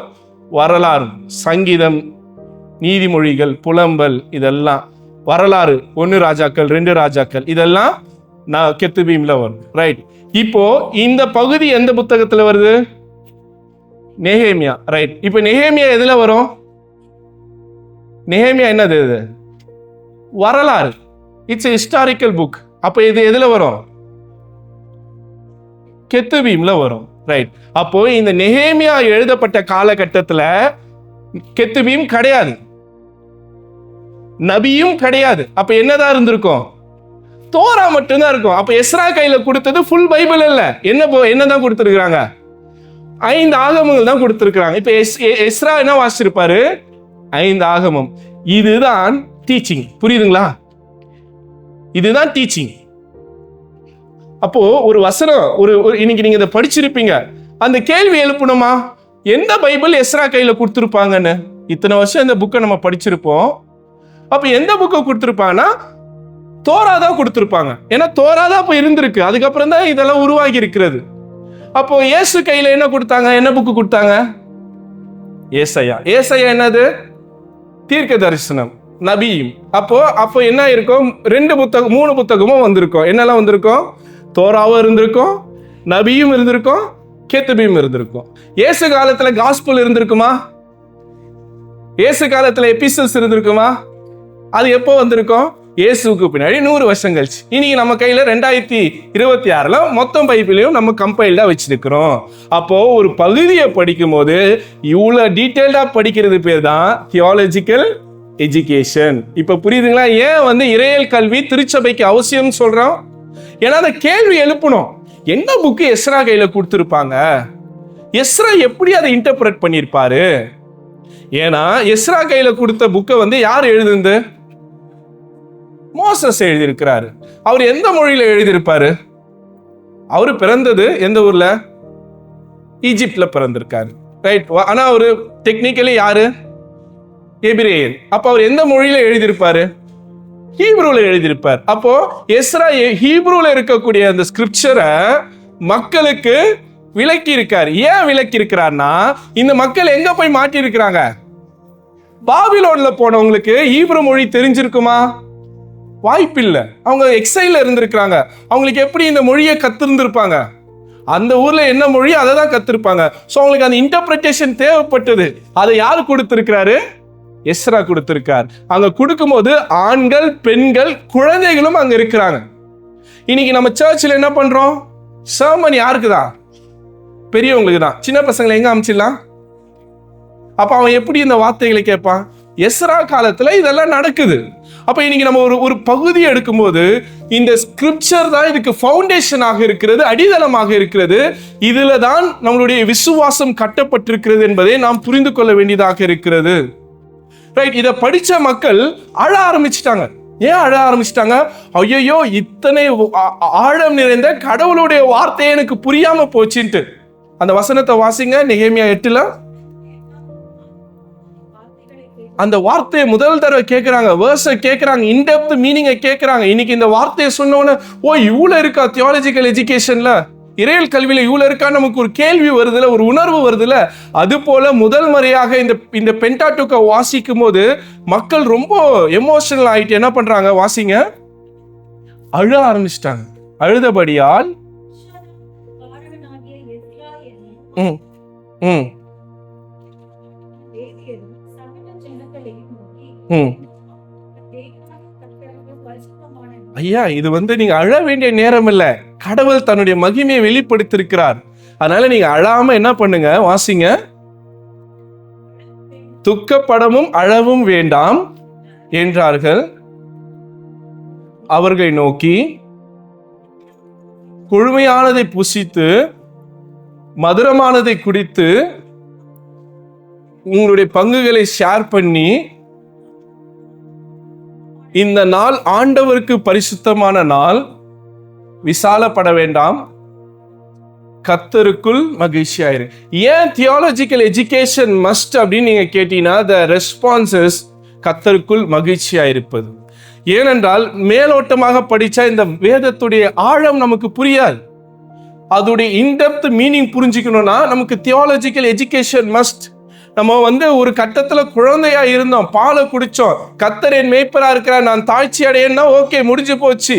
வரலாறு, சங்கீதம், நீதிமொழிகள், புலம்பல், இதெல்லாம் வரலாறு. 1 ராஜாக்கள், 2 ராஜாக்கள், இதெல்லாம் கெத்துபீம்ல வரும். ரைட். இப்போ இந்த பகுதி எந்த புத்தகத்துல வருது? நெகேமியா. ரைட். இப்போ நெகேமியா எதுல வரும்? நெகேமியா என்னது? இது வரலாறு. It's historical book. அப்ப இது எதுல வரும்? கெத்துபீம்ல வரும். ரைட். அப்போ இந்த நெகேமியா எழுதப்பட்ட காலகட்டத்துல கெத்துபீம் கிடையாது, நபியும் கிடையாது. அப்ப என்னதான் இருந்திருக்கும்? தோரா மட்டும்தான் இருக்கும். அப்ப எஸ்ரா கையில கொடுத்தது ஃபுல் பைபிள் இல்ல. என்னதான் கொடுத்திருக்காங்க? 5 ஆகமங்கள் தான் கொடுத்திருக்காங்க. இப்ப எஸ்ரா என்ன வாசிச்சிருப்பாரு? 5 ஆகமம். இதுதான் டீச்சிங். புரியுதுங்களா? இதுதான் டீச்சிங். அப்போ ஒரு வசனம், இன்னைக்கு நீங்க இதை படிச்சிருப்பீங்க, அந்த கேள்வி எழுப்பணுமா, எந்த பைபிள் எஸ்ரா கையில கொடுத்திருப்பாங்கன்னு? இத்தனை வருஷம் இந்த புக்கை நம்ம படிச்சிருப்போம். அப்ப எந்த புக்கை கொடுத்திருப்பாங்கன்னா தோரா தான் கொடுத்திருப்பாங்க. ஏன்னா தோரா தான் அப்ப இருந்திருக்கு, அதுக்கப்புறம் தான் இதெல்லாம் உருவாகி இருக்கிறது. அப்போ இயேசு கையில என்ன கொடுத்தாங்க? என்ன புக்கு கொடுத்தாங்க? ஏசாயா. ஏசாயா என்னது? தீர்க்க தரிசனம், நபியும். அப்போ என்ன இருக்கும்? 2 புத்தகம், 3 புத்தகமும் வந்திருக்கும். என்னெல்லாம் வந்திருக்கும்? தோராவும் இருந்திருக்கும், நபியும் இருந்திருக்கும், கெத்துபீம் இருந்திருக்கும். இயேசு காலத்துல காஸ்பல் இருந்திருக்குமா? இயேசு காலத்துல எபிசல்ஸ் இருந்திருக்குமா? அது எப்போ வந்திருக்கும்? இயேசுக்கு பின்னாடி 100 வருஷம் கழிச்சு. இன்னைக்கு நம்ம கையில 2026 மொத்தம் பைபிளையும் நம்ம கம்பைல்டா வச்சிருக்கிறோம். அப்போ ஒரு பகுதியை படிக்கும் போது இவ்வளவு டீடைல்டா படிக்கிறது பேர் தான் தியாலஜிக்கல் எஜுகேஷன். இப்ப புரியுதுங்களா ஏன் இறையியல் கல்வி திருச்சபைக்கு அவசியம் சொல்றோம்? ஏன்னா அந்த கேள்வி எழுப்பணும், என்ன புக்கு எஸ்ரா கையில கொடுத்திருப்பாங்க, எஸ்ரா எப்படி அதை இன்டர்பிரட் பண்ணிருப்பாரு? ஏன்னா எஸ்ரா கையில கொடுத்த புக்கை யார் எழுதுந்து? மோசஸ் எழுதியிருக்கிறாரு. அவர் எந்த மொழியில எழுதியிருப்பாரு? அவரு பிறந்தது எந்த ஊர்ல? ஈஜிப்ட்ல பிறந்திருக்காரு. ரைட். ஆனா அவரு டெக்னிக்கலி யாரு? எபிரேயன். அப்ப அவர் எந்த மொழியில எழுதியிருப்பாரு? ஹீப்ரூல எழுதியிருப்பார். அப்போ எஸ்ரா ஹீப்ரூல இருக்கக்கூடிய அந்த ஸ்கிரிப்சரை மக்களுக்கு விளக்கி இருக்கார். ஏன் விளக்கி இருக்கிறார்னா, இந்த மக்கள் எங்க போய் மாட்டி இருக்கிறாங்க? பாபிலோன்ல போனவங்களுக்கு ஹீப்ரு மொழி தெரிஞ்சிருக்குமா? வாய்ப்பில்லை. அவங்க எக்ஸைல இருந்திருக்கிறாங்க. அவங்களுக்கு எப்படி இந்த மொழியை கத்திருந்திருப்பாங்க? அந்த ஊர்ல என்ன மொழி அதை தான் கத்திருப்பாங்க. ஸோ அவங்களுக்கு அந்த இன்டர்பிரிட்டேஷன் தேவைப்பட்டது. அதை யாரு கொடுத்திருக்கிறாரு? எஸ்ரா கொடுத்திருக்கார். அங்க கொடுக்கும்போது ஆண்கள், பெண்கள், குழந்தைகளும் அங்க இருக்கிறாங்க. இன்னைக்கு நம்ம சர்ச்சில் என்ன பண்றோம்? சர்மன் யாருக்கு தான்? பெரியவங்களுக்கு தான். சின்ன பசங்களை எங்க அமைச்சிடலாம்? அப்ப அவன் எப்படி இந்த வார்த்தைகளை கேட்பான்? எஸ்ரா காலத்துல இதெல்லாம் நடக்குது. அப்ப இன்னைக்கு நம்ம ஒரு பகுதி எடுக்கும்போது இந்த ஸ்கிரிப்சர் தான் இதுக்கு ஃபவுண்டேஷனாக இருக்கிறது, அடித்தளமாக இருக்கிறது. இதுல தான் நம்மளுடைய விசுவாசம் கட்டப்பட்டிருக்கிறது என்பதை நாம் புரிந்து கொள்ள வேண்டியதாக இருக்கிறது. ரைட். இதை படிச்ச மக்கள் அழ ஆரம்பிச்சிட்டாங்க. ஏன் அழ ஆரம்பிச்சிட்டாங்க? ஐயோ, இத்தனை ஆழம் நிறைந்த கடவுளுடைய வார்த்தையை எனக்கு புரியாம போச்சுன்ட்டு. அந்த வசனத்தை வாசிங்க, நெகேமியா 8ல. அந்த வார்த்தையை முதல் தடவை கேட்கிறாங்க, வேர்ஸை கேட்கிறாங்க, இன்டெப்த் மீனிங்கை கேட்கிறாங்க. இன்னைக்கு இந்த வார்த்தையை சொன்னோன்னு, ஓ இவ்வளவு இருக்கா தியாலஜிக்கல் எஜுகேஷன்ல, இறையல் கல்வியில இவ்வளவு இருக்கா, நமக்கு ஒரு கேள்வி வருதுல, ஒரு உணர்வு வருதுல. அது போல முதல் முறையாக இந்த பென்டாட்டுக்கை வாசிக்கும் போது மக்கள் ரொம்ப எமோஷனல் ஆயிட்டு என்ன பண்றாங்க? வாசிங்க. அழ ஆரம்பிச்சிட்டாங்க. அழுதபடியால் ஐயா, இது நீங்க அழ வேண்டிய நேரம் இல்ல. கடவுள் தன்னுடைய மகிமையை வெளிப்படுத்தியிருக்கிறார். அதனால நீங்க அழாம என்ன பண்ணுங்க? வாசிங்க. துக்கப்படமும் அழவும் வேண்டாம் என்றார்கள். அவர்களை நோக்கி, கொழுமையானதை புசித்து மதுரமானதை குடித்து உங்களுடைய பங்குகளை ஷேர் பண்ணி, இந்த நாள் ஆண்டவருக்கு பரிசுத்தமான நாள், விசாலப்பட வேண்டாம், கர்த்தருக்குள் மகிழ்ச்சியாயிரு. ஏன் தியாலஜிக்கல் எஜுகேஷன் மஸ்ட் அப்படின்னு நீங்க கேட்டீங்கன்னா, த ரெஸ்பான்சஸ் கர்த்தருக்குள் மகிழ்ச்சியாயிருப்பது. ஏனென்றால் மேலோட்டமாக படிச்சா இந்த வேதத்துடைய ஆழம் நமக்கு புரியாது. அதோடைய இன்டெப்த் மீனிங் புரிஞ்சுக்கணும்னா நமக்கு தியாலஜிக்கல் எஜுகேஷன் மஸ்ட். நம்ம ஒரு கட்டத்துல குழந்தையா இருந்தோம், பாலை குடிச்சோம், கர்த்தர் என் மேய்ப்பரா இருக்கிறார், நான் தாழ்ச்சி அடையேன்னா ஓகே, முடிஞ்சு போச்சு.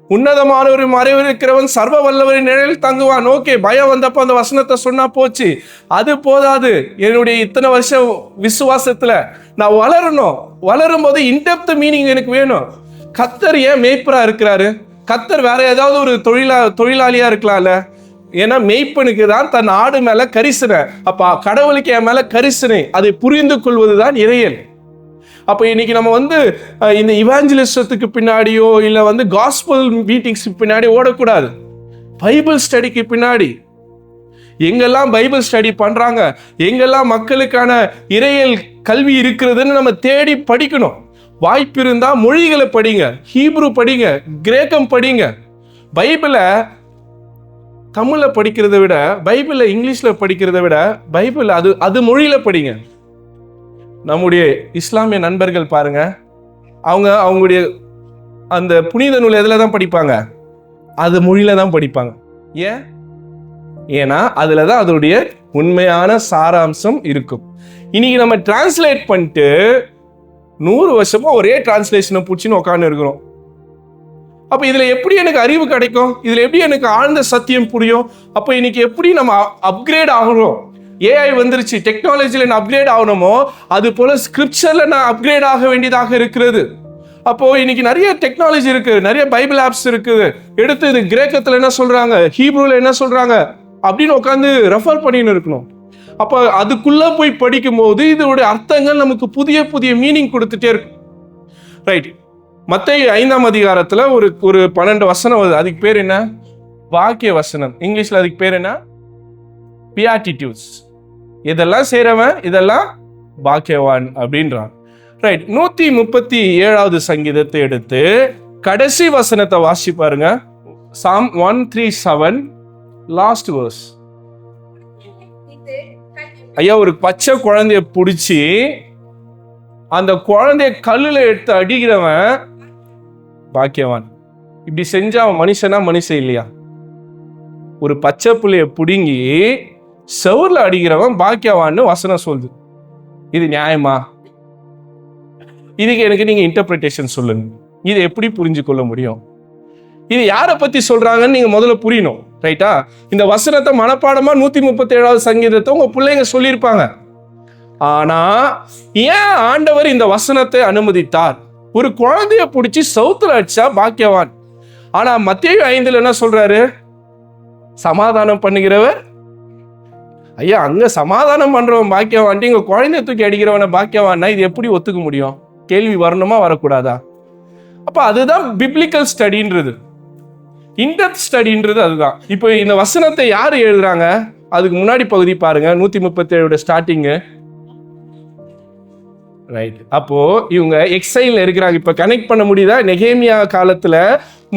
உன்னதமான ஒரு மறைவு இருக்கிறவன் சர்வ வல்லவரின் நிழலில் தங்குவான். ஓகே, பயம் வந்தப்போ அந்த வசனத்தை சொன்னா போச்சு. அது போதாது. என்னுடைய இத்தனை வருஷம் விசுவாசத்துல நான் வளரணும். வளரும் போது இன்டெப்த் மீனிங் எனக்கு வேணும். கர்த்தர் ஏன் மேய்ப்பரா இருக்கிறாரு? கர்த்தர் வேற ஏதாவது ஒரு தொழிலாளியா இருக்கலாம்ல. ஏன்னா மெய்ப்பனுக்கு தான் தன் ஆடு மேல கரிசனை. அப்ப கடவுளுக்கு என் மேல கரிசனை, அதை புரிந்து கொள்வதுதான் இறையல். அப்ப இன்னைக்கு நம்ம இந்த இவாஞ்சலிசத்துக்கு பின்னாடியோ இல்ல காஸ்பல் மீட்டிங்ஸ் பின்னாடி ஓடக்கூடாது. பைபிள் ஸ்டடிக்கு பின்னாடி எங்கெல்லாம் பைபிள் ஸ்டடி பண்றாங்க, எங்கெல்லாம் மக்களுக்கான இறையல் கல்வி இருக்கிறதுன்னு நம்ம தேடி படிக்கணும். வாய்ப்பு இருந்தா மொழிகளை படிங்க, ஹீப்ரு படிங்க, கிரேக்கம் படிங்க. பைபிளை தமிழ்ல படிக்கிறத விட, பைபிளை இங்கிலீஷ்ல படிக்கிறத விட, பைபிள் அது மொழியில படிங்க. நம்முடைய இஸ்லாமிய நண்பர்கள் பாருங்க, அவங்களுடைய அந்த புனித நூல் எதுல தான் படிப்பாங்க? அது மொழியில தான் படிப்பாங்க. ஏன்னா அதுலதான் அதோடைய உண்மையான சாராம்சம் இருக்கும். இன்னைக்கு நம்ம டிரான்ஸ்லேட் பண்ணிட்டு 100 வருஷமா ஒரே டிரான்ஸ்லேஷனை பிடிச்சின்னு உட்காந்து இருக்கிறோம். அப்ப இதுல எப்படி எனக்கு அறிவு கிடைக்கும்? இதுல எப்படி எனக்கு ஆழ்ந்த சத்தியம் புரியும்? அப்ப இன்னைக்கு எப்படி நம்ம அப்கிரேட் ஆகணும்? ஏஐ வந்துருச்சு, டெக்னாலஜில நான் அப்கிரேட் ஆகணுமோ அது போல ஸ்கிரிப்சர்ல நான் அப்கிரேட் ஆக வேண்டியதாக இருக்கிறது. அப்போ இன்னைக்கு நிறைய டெக்னாலஜி இருக்கு, நிறைய பைபிள் ஆப்ஸ் இருக்குது. எடுத்து இது கிரேக்கத்துல என்ன சொல்றாங்க, ஹீப்ரூல என்ன சொல்றாங்க அப்படின்னு உட்காந்து ரெஃபர் பண்ணின்னு இருக்கணும். அப்ப அதுக்குள்ள போய் படிக்கும் போது இதோட அர்த்தங்கள் நமக்கு புதிய புதிய மீனிங் கொடுத்துட்டே இருக்கும். ரைட். மத்தேயு 5ஆம் அதிகாரத்துல ஒரு 12 வசனம் வருது. அதுக்கு பேர் என்ன? வாக்கிய வசனம். இங்கிலீஷ்ல அதுக்கு பேர் என்ன? பியாட்டிடியூட்ஸ். இதெல்லாம் செய்றவன் இதெல்லாம் பாக்கியவான் அப்படின்றான். ரைட். 137வது சங்கீதத்தை எடுத்து கடைசி வசனத்தை வாசி பாருங்க. Psalm 137 last verse. ஐயா, ஒரு பச்சை குழந்தைய பிடிச்சி அந்த குழந்தைய கல்லுல எடுத்து அடிக்கிறவன் பாக்கியவான். இப்படி செஞ்சா அவன் மனுஷனா மனுஷன் இல்லையா? ஒரு பச்சை புள்ளைய புடுங்கி செவுர்ல அடிக்கிறவன் பாக்கியவான்னு வசனம் சொல்லுது. இது நியாயமா? இதுக்கு எனக்கு நீங்க இன்டர்பிரிட்டேஷன் சொல்லுங்க. இதை எப்படி புரிஞ்சு கொள்ள முடியும்? இது யாரை பத்தி சொல்றாங்கன்னு நீங்க முதல்ல புரியணும், ரைட்டா? இந்த வசனத்தை மனப்பாடமா 137வது சங்கீதத்தை உங்க பிள்ளைங்க சொல்லியிருப்பாங்க. ஆனா ஏன் ஆண்டவர் இந்த வசனத்தை அனுமதித்தார்? ஒரு குழந்தைய பிடிச்சி சவுத்துல அடிச்சா பாக்கியவான். ஆனா மத்தேயு 5 என்ன சொல்றாரு? சமாதானம் பண்ணுகிறவர். ஐயா, அங்க சமாதானம் பண்றவன் பாக்கியவான், இங்க குழந்தைய தூக்கி அடிக்கிறவனை பாக்கியவான்னா இது எப்படி ஒத்துக்க முடியும்? கேள்வி வரணுமா வரக்கூடாதா? அப்ப அதுதான் பிப்ளிக்கல் ஸ்டடின்றது, இன்டெப்த் ஸ்டடின்றது அதுதான். இப்போ இந்த வசனத்தை யாரு எழுதுறாங்க? அதுக்கு முன்னாடி பகுதி பாருங்க, 137 ஸ்டார்டிங்கு, ரைட். அப்போ இவங்க எக்ஸைல்ல இருக்கிறாங்க. இப்ப கனெக்ட் பண்ண முடியுதா? நெகேமியா காலத்துல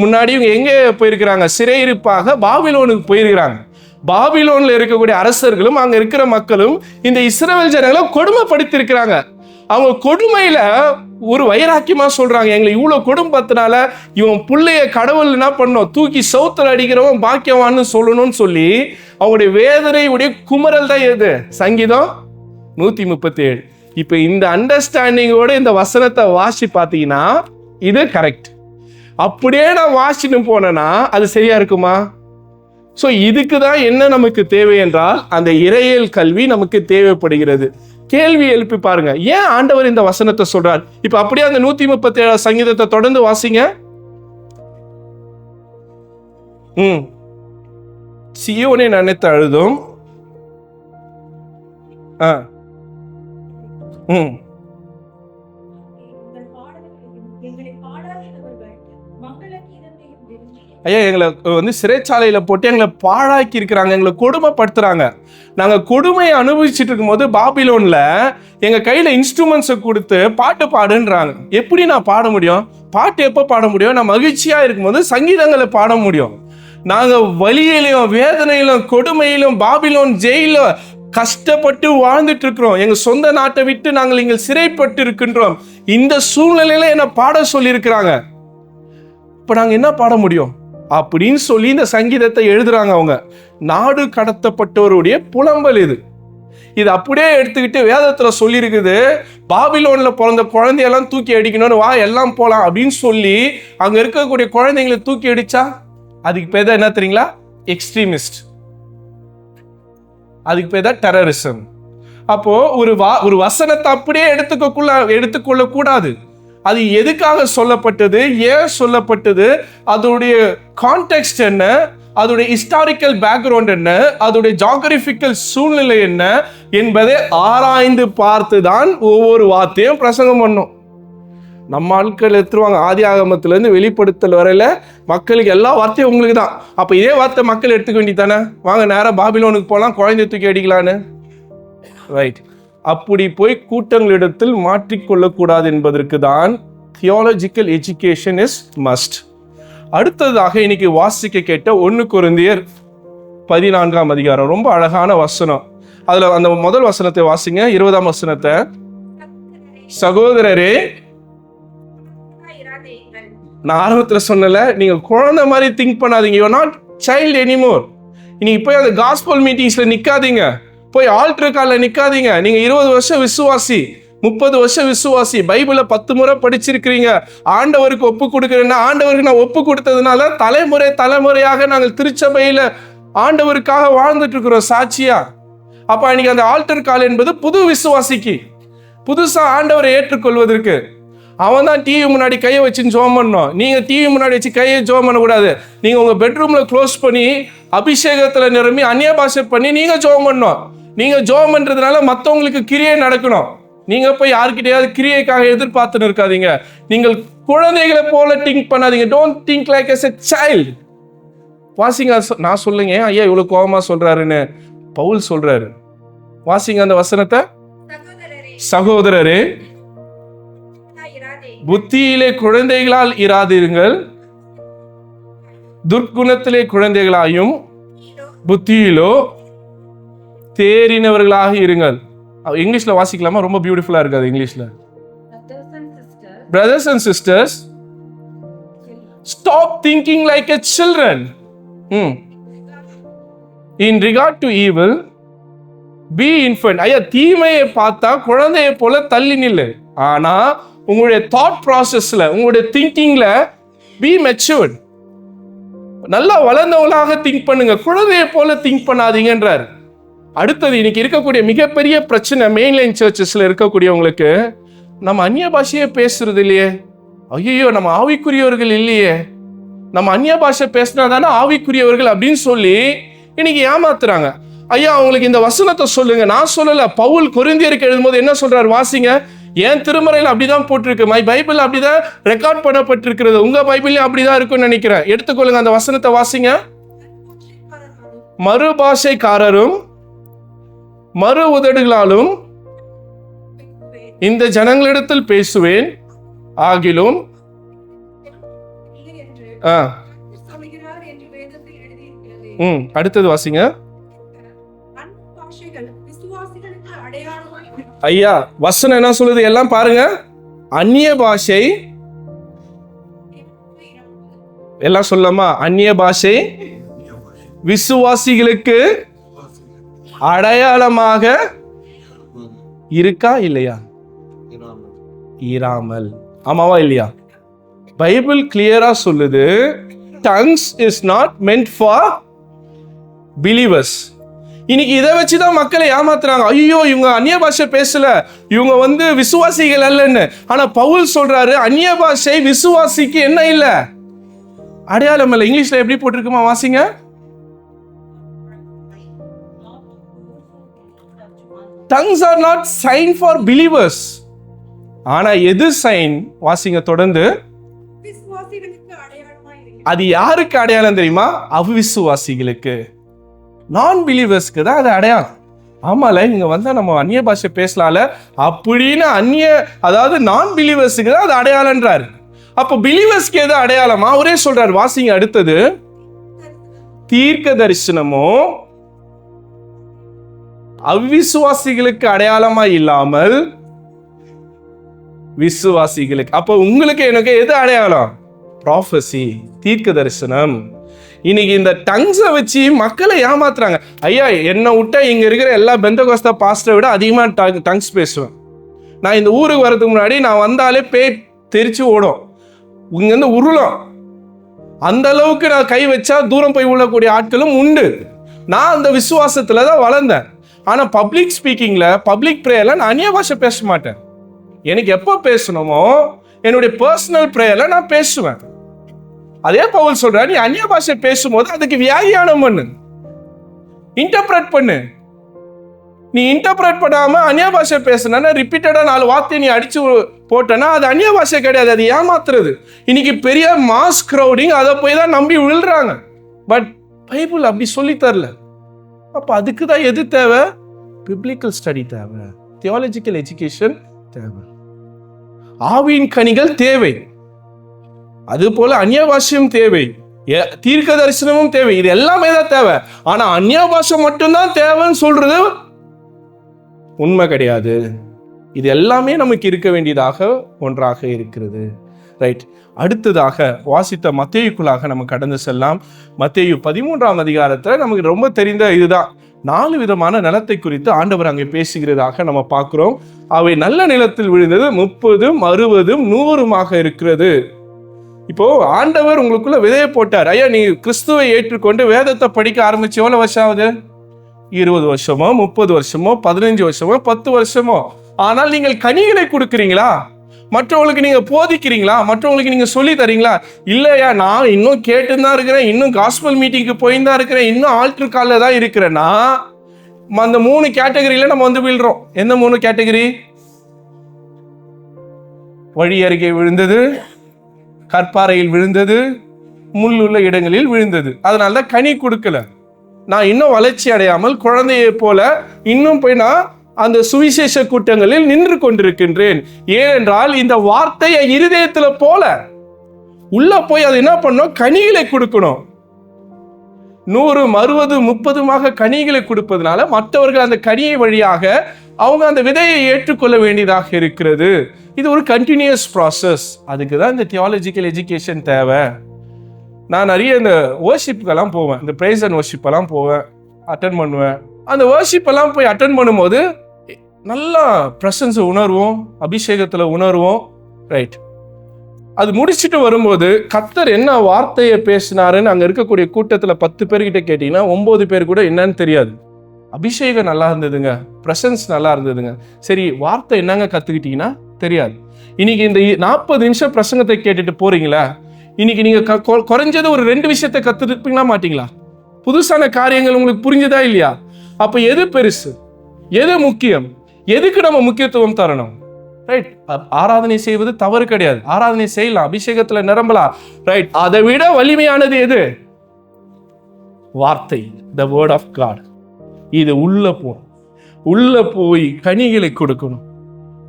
முன்னாடி இவங்க எங்க போயிருக்கிறாங்க? சிறையிருப்பாக பாபிலோனுக்கு போயிருக்கிறாங்க. பாபிலோன்ல இருக்கக்கூடிய அரசர்களும் அங்க இருக்கிற மக்களும் இந்த இஸ்ரவேல் ஜனங்களை கொடுமைப்படுத்தி இருக்கிறாங்க. அவங்க கொடுமையில ஒரு வைராக்கியமா சொல்றாங்க, எங்களை இவ்வளவு கொடும்பத்தினால இவன் புள்ளைய கடவுள் என்ன பண்ணோம், தூக்கி சவுத்துல அடிக்கிறவன் பாக்கியவான்னு சொல்லணும்னு சொல்லி அவங்களுடைய வேதனையுடைய குமரல் தான் எது? சங்கீதம் 137. இப்ப இந்த அண்டர்ஸ்டாண்டிங்கோட இந்த வசனத்தை வாசி பார்த்தீங்கன்னா இது கரெக்ட். அப்படியே நான் வாசிட்டு போனேன்னா அது சரியா இருக்குமா? ஸோ இதுக்கு தான் என்ன நமக்கு தேவை என்றால் அந்த இறையியல் கல்வி நமக்கு தேவைப்படுகிறது. கேள்வி எழுப்பி பாருங்க, ஏன் ஆண்டவர் இந்த வசனத்தை சொல்றார்? இப்ப அப்படியே அந்த 137 சங்கீதத்தை தொடர்ந்து வாசிங்க. சீயோனை நினைத்து அழுதும் ஐயா, எங்களை சிறைச்சாலையில போட்டு எங்களை பாழாக்கி இருக்கிறாங்க, எங்களை கொடுமைப்படுத்துறாங்க. நாங்க கொடுமையை அனுபவிச்சுட்டு இருக்கும் போது பாபிலோன்ல எங்க கையில இன்ஸ்ட்ருமெண்ட்ஸை கொடுத்து பாட்டு பாடுன்றாங்க. எப்படி நான் பாட முடியும்? பாட்டு எப்ப பாட முடியும்? நான் மகிழ்ச்சியா இருக்கும்போது சங்கீதங்களை பாட முடியும். நாங்க வலியிலும் வேதனையிலும் கொடுமையிலும் பாபிலோன் ஜெயில கஷ்டப்பட்டு வாழ்ந்துட்டு இருக்கிறோம். எங்க சொந்த நாட்டை விட்டு நாங்கள் இங்க சிறைப்பட்டு இருக்கின்றோம். இந்த சூழ்நிலையில என்ன பாட சொல்லி இருக்கிறாங்க. இப்ப நாங்க என்ன பாட முடியும் அப்படின்னு சொல்லி இந்த சங்கீதத்தை எழுதுறாங்க. அவங்க நாடு கடத்தப்பட்டவருடைய புலம்பல் இது. இது அப்படியே எடுத்துக்கிட்டு வேதத்துல சொல்லி இருக்குது, பாபிலோன்ல பிறந்த குழந்தையெல்லாம் தூக்கி அடிக்கணும்னு, வா எல்லாம் போலாம் அப்படின்னு சொல்லி அங்க இருக்கக்கூடிய குழந்தைங்களை தூக்கி அடிச்சா அதுக்கு பேர் தான் என்ன தெரியுங்களா? எக்ஸ்ட்ரீமிஸ்ட். அதுக்கு பேர் தான் டெரரிசம். அப்போ ஒரு வசனத்தை அப்படியே எடுத்துக்கொள்ள கூடாது. அது எதுக்காக சொல்லப்பட்டது, ஏன் சொல்லப்பட்டது, அதோடைய கான்டெக்ஸ்ட் என்ன, அதோடைய ஹிஸ்டாரிக்கல் பேக்ரவுண்ட் என்ன, அதோடைய ஜியோகிராபிக்கல் சூழ்நிலை என்ன என்பதை ஆராய்ந்து பார்த்து தான் ஒவ்வொரு வார்த்தையும் பிரசங்கம் பண்ணும். நம்ம ஆட்கள் எடுத்துருவாங்க, ஆதி ஆகமத்துல இருந்து வெளிப்படுத்தல் வரையில மக்களுக்கு எல்லா வார்த்தையும் உங்களுக்கு தான். அப்ப இதே வார்த்தை மக்கள் எடுத்துக்க வேண்டியதானே? வாங்க நேரம் பாபிலோனுக்கு போலாம், குழந்தை தூக்கி அடிக்கலான்னு, ரைட்? அப்படி போய் கூட்டங்களிடத்தில் மாற்றிக்கொள்ளக்கூடாது என்பதற்கு தான் தியாலஜிக்கல் எஜுகேஷன் இஸ் மஸ்ட். அடுத்ததாக இன்னைக்கு வாசிக்க கேட்ட 1 கொரிந்தியர் 14ஆம் அதிகாரம், ரொம்ப அழகான வசனம். அதுல அந்த முதல் வசனத்தை வாசிங்க, 20ஆம் வசனத்தை. சகோதரரே, நான் ஆரம்பத்துல சொன்னல, நீங்க குழந்தை மாதிரி திங்க் பண்ணாதீங்க. You are not child anymore. நீங்க போய் அந்த காஸ்பல் மீட்டிங்ஸ்ல நிக்காதீங்க, போய் ஆல்டர் காலில் நிக்காதீங்க. நீங்க 20 வருஷம் விசுவாசி, 30 வருஷம் விசுவாசி, பைபிளை 10 முறை படிச்சிருக்கிறீங்க, ஆண்டவருக்கு ஒப்பு கொடுக்கிறேன்னா, ஆண்டவருக்கு நான் ஒப்பு கொடுத்ததுனால தலைமுறையாக நாங்கள் திருச்சபையில ஆண்டவருக்காக வாழ்ந்துட்டு இருக்கிறோம் சாட்சியா. அப்ப இன்னைக்கு அந்த ஆல்டர் கால் என்பது புது விசுவாசிக்கு, புதுசா ஆண்டவரை ஏற்றுக்கொள்வதற்கு. அவன் தான் டிவி முன்னாடி கையை வச்சு ஜோம் பண்ணணும். நீங்க டிவி முன்னாடி வச்சு கையை ஜோம் பண்ணக்கூடாது. நீங்க உங்க பெட்ரூம்ல க்ளோஸ் பண்ணி அபிஷேகத்துல நிரம்பி அந்நிய பாஷை பண்ணி நீங்க ஜோம் பண்ணணும். நீங்க ஜோம் பண்றதுனால மற்றவங்களுக்கு கிரியை நடக்கணும். நீங்க போய் யாருக்கிட்டையாவது கிரியைக்காக எதிர்பார்த்துன்னு இருக்காதீங்க. நீங்கள் குழந்தைகளை போல திங்க் பண்ணாதீங்க. Don't think like as a child. வாசிங்க, நான் சொல்லுங்க ஐயா இவ்வளவு கோபமா சொல்றாருன்னு. பவுல் சொல்றாரு, வாசிங்க அந்த வசனத்தை. சகோதரரே, புத்தியிலே குழந்தைகளால் இராதிருங்கள், துர்க்குணத்திலே குழந்தைகளாயும் புத்தியிலோ தேறினவர்களாக இருங்கள். இங்கிலீஷ்ல வாசிக்கலாமா? ரொம்ப பியூட்டிஃபுல்லா இருக்காது இங்கிலீஷ்ல. brothers and sisters, stop thinking like a children. In regard to evil, be infant. ஐயா, தீமையை பார்த்தா குழந்தையை போல தள்ளி நில்லு. ஆனா உங்களுடைய தாட் ப்ராசஸ்ல, உங்களுடைய திங்கிங்ல be matured. நல்லா வளர்ந்தவளாக திங்க் பண்ணுங்க, குழந்தையை போல திங்க் பண்ணாதீங்கன்றார். அடுத்தது, இன்னைக்கு இருக்கக்கூடிய மிகப்பெரிய பிரச்சனை மெயின்லைன் சர்ச்சஸ்ல இருக்கக்கூடியவங்களுக்கு, நம்ம அந்நிய பாஷையே பேசுறது இல்லையே, ஐயோ நம்ம ஆவிக்குரியவர்கள் இல்லையே, நம்ம அந்நிய பாஷை பேசினா தானே ஆவிக்குரியவர்கள் அப்படின்னு சொல்லி இன்னைக்கு ஏமாத்துறாங்க. ஐயா, அவங்களுக்கு இந்த வசனத்தை சொல்லுங்க. நான் சொல்லல, பவுல் கொரிந்தியருக்கு எழுதும்போது என்ன சொல்றாரு வாசிங்க. என் திருமறையில் அப்படிதான் போட்டிருக்கு, மை பைபிள் அப்படிதான் ரெக்கார்ட் பண்ணப்பட்டிருக்கிறது, உங்க பைபிள்லயும் அப்படிதான் இருக்கும்னு நினைக்கிறேன். எடுத்துக்கொள்ளுங்க அந்த வசனத்தை வாசிங்க. மறுபாஷைக்காரரும் மறு உதடுகளாலும் இந்த ஜனங்களிடத்தில் பேசுவேன், ஆகிலும் அடுத்தது வாசிங்க. ஐயா, வசனம் என்ன சொல்லுது எல்லாம் பாருங்க. அந்நிய பாஷை எல்லாம் சொல்லலாமா? அந்நிய பாஷை விசுவாசிகளுக்கு அடையாளமாக இருக்கா இல்லையா? இராமல். ஆமாவா இல்லையா? பைபிள் கிளியரா சொல்லுது, tongues is not meant for believers. இன்னைக்கு இதை வச்சுதான் மக்களை ஏமாத்துறாங்க. ஐயோ, இவங்க அந்நிய பாஷை பேசல, இவங்க விசுவாசிகள் அல்லன்னு. ஆனா பவுல் சொல்றாரு, அந்நிய பாஷை விசுவாசிக்கு என்ன இல்ல? அடையாளம் இல்ல. இங்கிலீஷ்ல எப்படி போட்டிருக்குமா வாசிங்க. Tongues are not sign for believers. ஆனா எது சைன்? வாசிங்க தொடர்ந்து. அது யாருக்கு அடையாளம் தெரியுமா? அவிசுவாசிகளுக்கு, நான் பிலீவர்ஸ்க்கு தான் அது அடையாளம். ஆமால, இங்க வந்தா நம்ம அந்நிய பாஷை பேசலால அப்படின்னு அதாவது நான் பிலீவர்ஸுக்கு தான் அது அடையாளன்றாரு. அப்ப பிலீவர்ஸ்க்கு எது அடையாளமா? அவரே சொல்றாரு, வாசிங்க அடுத்தது. தீர்க்க தரிசனமோ அவிசுவாசிகளுக்கு அடையாளமா இல்லாமல் விசுவாசிகளுக்கு. அப்ப உங்களுக்கு எனக்கு எது அடையாளம்? ப்ராஃபசி, தீர்க்க தரிசனம். இன்னைக்கு இந்த டங்ஸை வச்சு மக்களை ஏமாத்துறாங்க. ஐயா, என்னை விட்டா இங்க இருக்கிற எல்லா பெந்தகோஸ்தா பாஸ்டரை விட அதிகமா டங்ஸ் பேசுவேன். நான் இந்த ஊருக்கு வரதுக்கு முன்னாடி நான் வந்தாலே பேய் தெரிச்சு ஓடும், இங்கிருந்து உருளும். அந்த அளவுக்கு நான் கை வச்சா தூரம் போய் விழக்கூடிய ஆட்களும் உண்டு. நான் அந்த விசுவாசத்துல தான் வளர்ந்தேன். ஆனா பப்ளிக் ஸ்பீக்கிங்ல, பப்ளிக் ப்ரேயர்ல நான் அந்நிய பாஷை பேச மாட்டேன். எனக்கு எப்போ பேசணுமோ என்னுடைய பர்சனல் ப்ரேயர்ல நான் பேசுவேன். அதே பவுல் சொல்றாரு, நீ அந்நிய பாஷை பேசும்போது அதுக்கு வியாக்கியானம் பண்ணு, இன்டர்பிரட் பண்ணு. நீ இன்டர்பிரட் பண்ணாம அந்நிய பாஷை பேசுனா, ரிப்பீட்டடா 4 வார்த்தை நீ அடிச்சு போட்டனா அது அந்நிய பாஷை கிடையாது, அது ஏமாத்துறது. இன்னைக்கு பெரிய மாஸ் கிரௌடிங் அதை போய் தான் நம்பி விழுறாங்க. பட் பைபிள் அப்படி சொல்லி தரல. அப்ப அதுக்கு தான் எது தேவை? பிப்ளிக்கல் ஸ்டடி தேவை, தியாலஜிக்கல் எஜுகேஷன் தேவை, ஆவியின் கனிகள் தேவை, அது போல அந்நிய பாஷையும் தேவை, தீர்க்க தரிசனமும் தேவை. இது எல்லாமே தான் தேவை. ஆனா அந்நிய பாஷை மட்டும்தான் தேவைன்னு சொல்றது உண்மை கிடையாது. இது எல்லாமே நமக்கு இருக்க வேண்டியதாக ஒன்றாக இருக்கிறது. ரைட். அடுத்ததாக வாசித்த மத்தேயுக்குள்ளாக நம்ம கடந்து செல்லாம். மத்தேயு 13ஆம் அதிகாரத்துல நமக்கு ரொம்ப தெரிந்த இதுதான், 4 விதமான நிலத்தை குறித்து ஆண்டவர் அங்கே பேசுகிறதாக நம்ம பார்க்கிறோம். அவை நல்ல நிலத்தில் விழுந்தது 30, 60, 100 இருக்கிறது. இப்போ ஆண்டவர் உங்களுக்குள்ள விதையை போட்டார். ஐயா, நீ கிறிஸ்துவை ஏற்றுக்கொண்டு வேதத்தை படிக்க ஆரம்பிச்சு எவ்வளவு வருஷம் ஆகுது? 20 வருஷமோ 30 வருஷமோ 15 வருஷமோ 10 வருஷமோ. ஆனால் நீங்கள் கனிகளை கொடுக்குறீங்களா? மற்றவங்களுக்கு நீங்க போதிக்கிறீங்களா? மற்றவங்களுக்கு நீங்க சொல்லி தரீங்களா? இல்லையா, நான் இன்னும் கேட்டுதான் இருக்கிறேன், இன்னும் காஸ்பல் மீட்டிங்க்கு போயிருந்தா இருக்கிறேன், இன்னும் ஆல்டர் கால்ல தான் இருக்கிறேன்னா, அந்த 3 கேட்டகரியில நம்ம விழுறோம். எந்த 3 கேட்டகரி? வழி அருகே விழுந்தது, கற்பாறையில் விழுந்தது, முள்ளுள்ள இடங்களில் விழுந்தது. அதனாலதான் கனி கொடுக்கல. நான் இன்னும் வளர்ச்சி அடையாமல் குழந்தையை போல இன்னும் போய் நான் அந்த சுவிசேஷ கூட்டங்களில் நின்று கொண்டிருக்கின்றேன். ஏனென்றால் இந்த வார்த்தையை இருதயத்துல போல உள்ள போய் அது என்ன பண்ணும்? கனிகளை கொடுக்கணும். 100, 60, 30 கனிகளை கொடுப்பதனால மற்றவர்கள் அந்த கனியை வழியாக அவங்க அந்த விதையை ஏற்றுக்கொள்ள வேண்டியதாக இருக்கிறது. இது ஒரு கண்டினியூஸ் ப்ராசஸ். அதுக்கு தான் இந்த தியாலஜிக்கல் எஜுகேஷன் தேவை. நான் நிறைய இந்த வர்ஷிப்கெல்லாம் போவேன், இந்த பிரைஸ் அண்ட் வர்ஷிப் எல்லாம் போவேன், அட்டன் பண்ணுவேன். அந்த வர்ஷிப் எல்லாம் போய் அட்டன் பண்ணும்போது நல்லா பிரசன்ஸை உணர்வோம், அபிஷேகத்தில் உணர்வோம். ரைட், அது முடிச்சுட்டு வரும்போது கர்த்தர் என்ன வார்த்தையை பேசினாருன்னு அங்கே இருக்கக்கூடிய கூட்டத்தில் 10 பேர்கிட்ட கேட்டீங்கன்னா 9 பேர் கூட என்னன்னு தெரியாது. அபிஷேகம் நல்லா இருந்ததுங்க, பிரசன்ஸ் நல்லா இருந்ததுங்க, சரி வார்த்தை என்னங்க கற்றுக்கிட்டீங்கன்னா தெரியாது. இன்னைக்கு இந்த 40 நிமிஷம் பிரசங்கத்தை கேட்டுட்டு போறீங்களா, இன்னைக்கு நீங்க குறைஞ்சது ஒரு 2 விஷயத்தை கத்துருப்பீங்களா மாட்டீங்களா? புதுசான காரியங்கள் உங்களுக்கு புரிஞ்சதா இல்லையா? அப்ப எது பெருசு, எது முக்கியம், எதுக்கு நம்ம முக்கியத்துவம் தரணும்? ரைட், ஆராதனை செய்வது தவறு கிடையாது, ஆராதனை செய்யலாம், அபிஷேகத்துல நிரம்பலாம். ரைட், அதை விட வலிமையானது எது? வார்த்தை, the word of God. இது உள்ள போய் கனிகளை கொடுக்கணும்.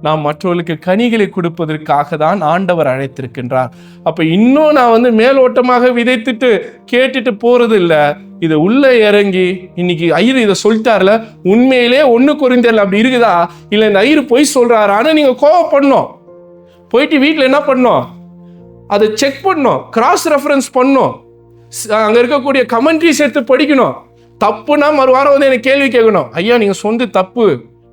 நாம் மற்றவர்களுக்கு கனிகளை கொடுப்பதற்காக தான் ஆண்டவர் அழைத்திருக்கின்றார். அப்ப இன்னும் நான் மேலோட்டமாக விதைத்துட்டு கேட்டுட்டு போறது இல்லை. இதை உள்ள இறங்கி, இன்னைக்கு ஐயர் இதை சொல்லிட்டார்ல, உண்மையிலே 1 கொரிந்தியர்ல அப்படி இருக்குதா, இல்லை இந்த ஐயர் பொய் சொல்றாரு, ஆனா நீங்க கோவப்படணும். போயிட்டு வீட்டில் என்ன பண்ணணும், அதை செக் பண்ணணும், கிராஸ் ரெஃபரன்ஸ் பண்ணணும், அங்க இருக்கக்கூடிய கமெண்ட்ரிஸ் எடுத்து படிக்கணும். தப்புனா மறுவாரம் எனக்கு கேள்வி கேட்கணும், ஐயா நீங்க சொந்த தப்பு,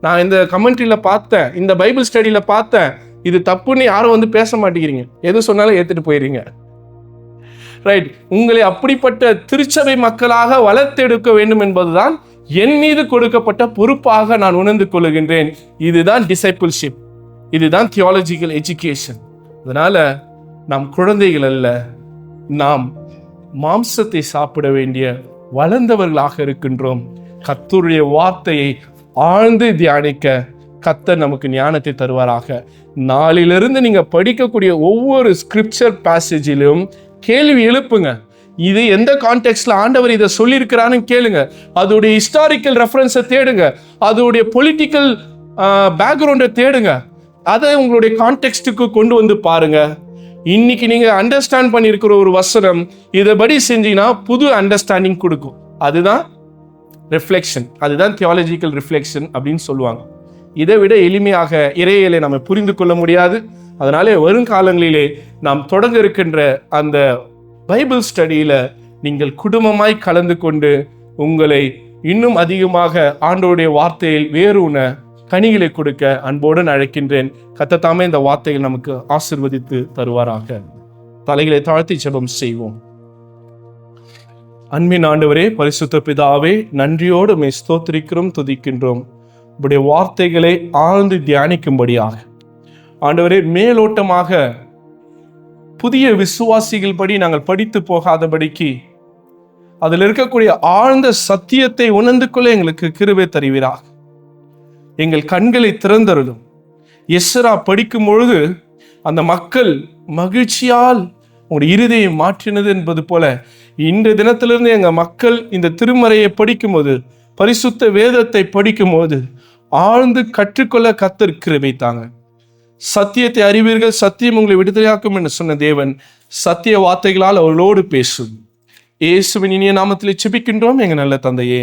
நான் இந்த கமெண்ட்ரியில பார்த்தேன், இந்த பைபிள் ஸ்டடியில பார்த்தேன், இது தப்புன்னு யாரும் பேச மாட்டேங்கிறீங்க, எது சொன்னாலும் ஏத்துட்டு போயிடுறீங்க. ரைட், உங்களை அப்படிப்பட்ட திருச்சபை மக்களாக வளர்த்தெடுக்க வேண்டும் என்பதுதான் என் மீது கொடுக்கப்பட்ட பொறுப்பாக நான் உணர்ந்து கொள்கின்றேன். இதுதான் டிசைபிள்ஷிப், இதுதான் தியாலஜிக்கல் எஜுகேஷன். அதனால நாம் குழந்தைகள் அல்ல, நாம் மாம்சத்தை சாப்பிட வேண்டிய வளர்ந்தவர்களாக இருக்கின்றோம். கர்த்தருடைய வார்த்தையை ஆழ்ந்து தியானிக்க கர்த்தர் நமக்கு ஞானத்தை தருவாராக. நாளிலிருந்து நீங்க படிக்கக்கூடிய ஒவ்வொரு ஸ்கிரிப்சர் பேசேஜிலும் கேள்வி எழுப்புங்க. இது எந்த கான்டெக்ட்ல ஆண்டவர் இதை சொல்லியிருக்கிறான்னு கேளுங்க. அதோடைய ஹிஸ்டாரிக்கல் ரெஃபரன்ஸை தேடுங்க, அதோடைய பொலிட்டிக்கல் பேக்ரவுண்டை தேடுங்க, அதை உங்களுடைய கான்டெக்ஸ்டுக்கு கொண்டு பாருங்க. இன்னைக்கு நீங்க அண்டர்ஸ்டாண்ட் பண்ணியிருக்கிற ஒரு வசனம் இதைபடி செஞ்சீங்கன்னா புது அண்டர்ஸ்டாண்டிங் கொடுக்கும். அதுதான் ரிஃப்ளெக்ஷன், அதுதான் தியாலஜிக்கல் ரிஃப்ளெக்ஷன் அப்படின்னு சொல்லுவாங்க. இதை விட எளிமையாக இறையியலை நம்ம புரிந்து கொள்ள முடியாது. அதனாலே வருங்காலங்களிலே நாம் தொடங்க இருக்கின்ற அந்த பைபிள் ஸ்டடியில நீங்கள் குடும்பமாய் கலந்து கொண்டு உங்களை இன்னும் அதிகமாக ஆண்டவருடைய வார்த்தையில் வேரூன கனிகளை கொடுக்க அன்போடு அழைக்கின்றேன். கர்த்தர் தாமே இந்த வார்த்தைகள் நமக்கு ஆசீர்வதித்து தருவாராக. தலைகளை தாழ்த்தி ஜெபம் செய்வோம். அன்பின் ஆண்டவரே, பரிசுத்த பிதாவே, நன்றியோடு உம்மை ஸ்தோத்திரிக்கிறோம், துதிக்கின்றோம். உம்முடைய வார்த்தைகளை ஆழ்ந்து தியானிக்கும்படியாக ஆண்டவரே, மேலோட்டமாக புதிய விசுவாசிகள் படி நாங்கள் படித்து போகாதபடிக்கு அதில் இருக்கக்கூடிய ஆழ்ந்த சத்தியத்தை உணர்ந்து கொள்ள எங்களுக்கு கிருபை தருவீராக. எங்கள் கண்களை திறந்தருளும். எஸ்ரா படிக்கும் பொழுது அந்த மக்கள் மகிழ்ச்சியால் உங்களுடைய இருதயம் மாற்றினது என்பது போல இன்றைய தினத்திலிருந்து எங்கள் மக்கள் இந்த திருமறையை படிக்கும்போது, பரிசுத்த வேதத்தை படிக்கும்போது ஆழ்ந்து கற்றுக்கொள்ள கர்த்தர் கிருபை தாங்க. சத்தியத்தை அறிவீர்கள், சத்தியம் உங்களை விடுதலையாக்கும் என்று சொன்ன தேவன் சத்திய வார்த்தைகளால் அவர்களோடு பேசும். இயேசுவின் இனிய நாமத்தில் ஜெபிக்கின்றோம் எங்கள் நல்ல தந்தையே.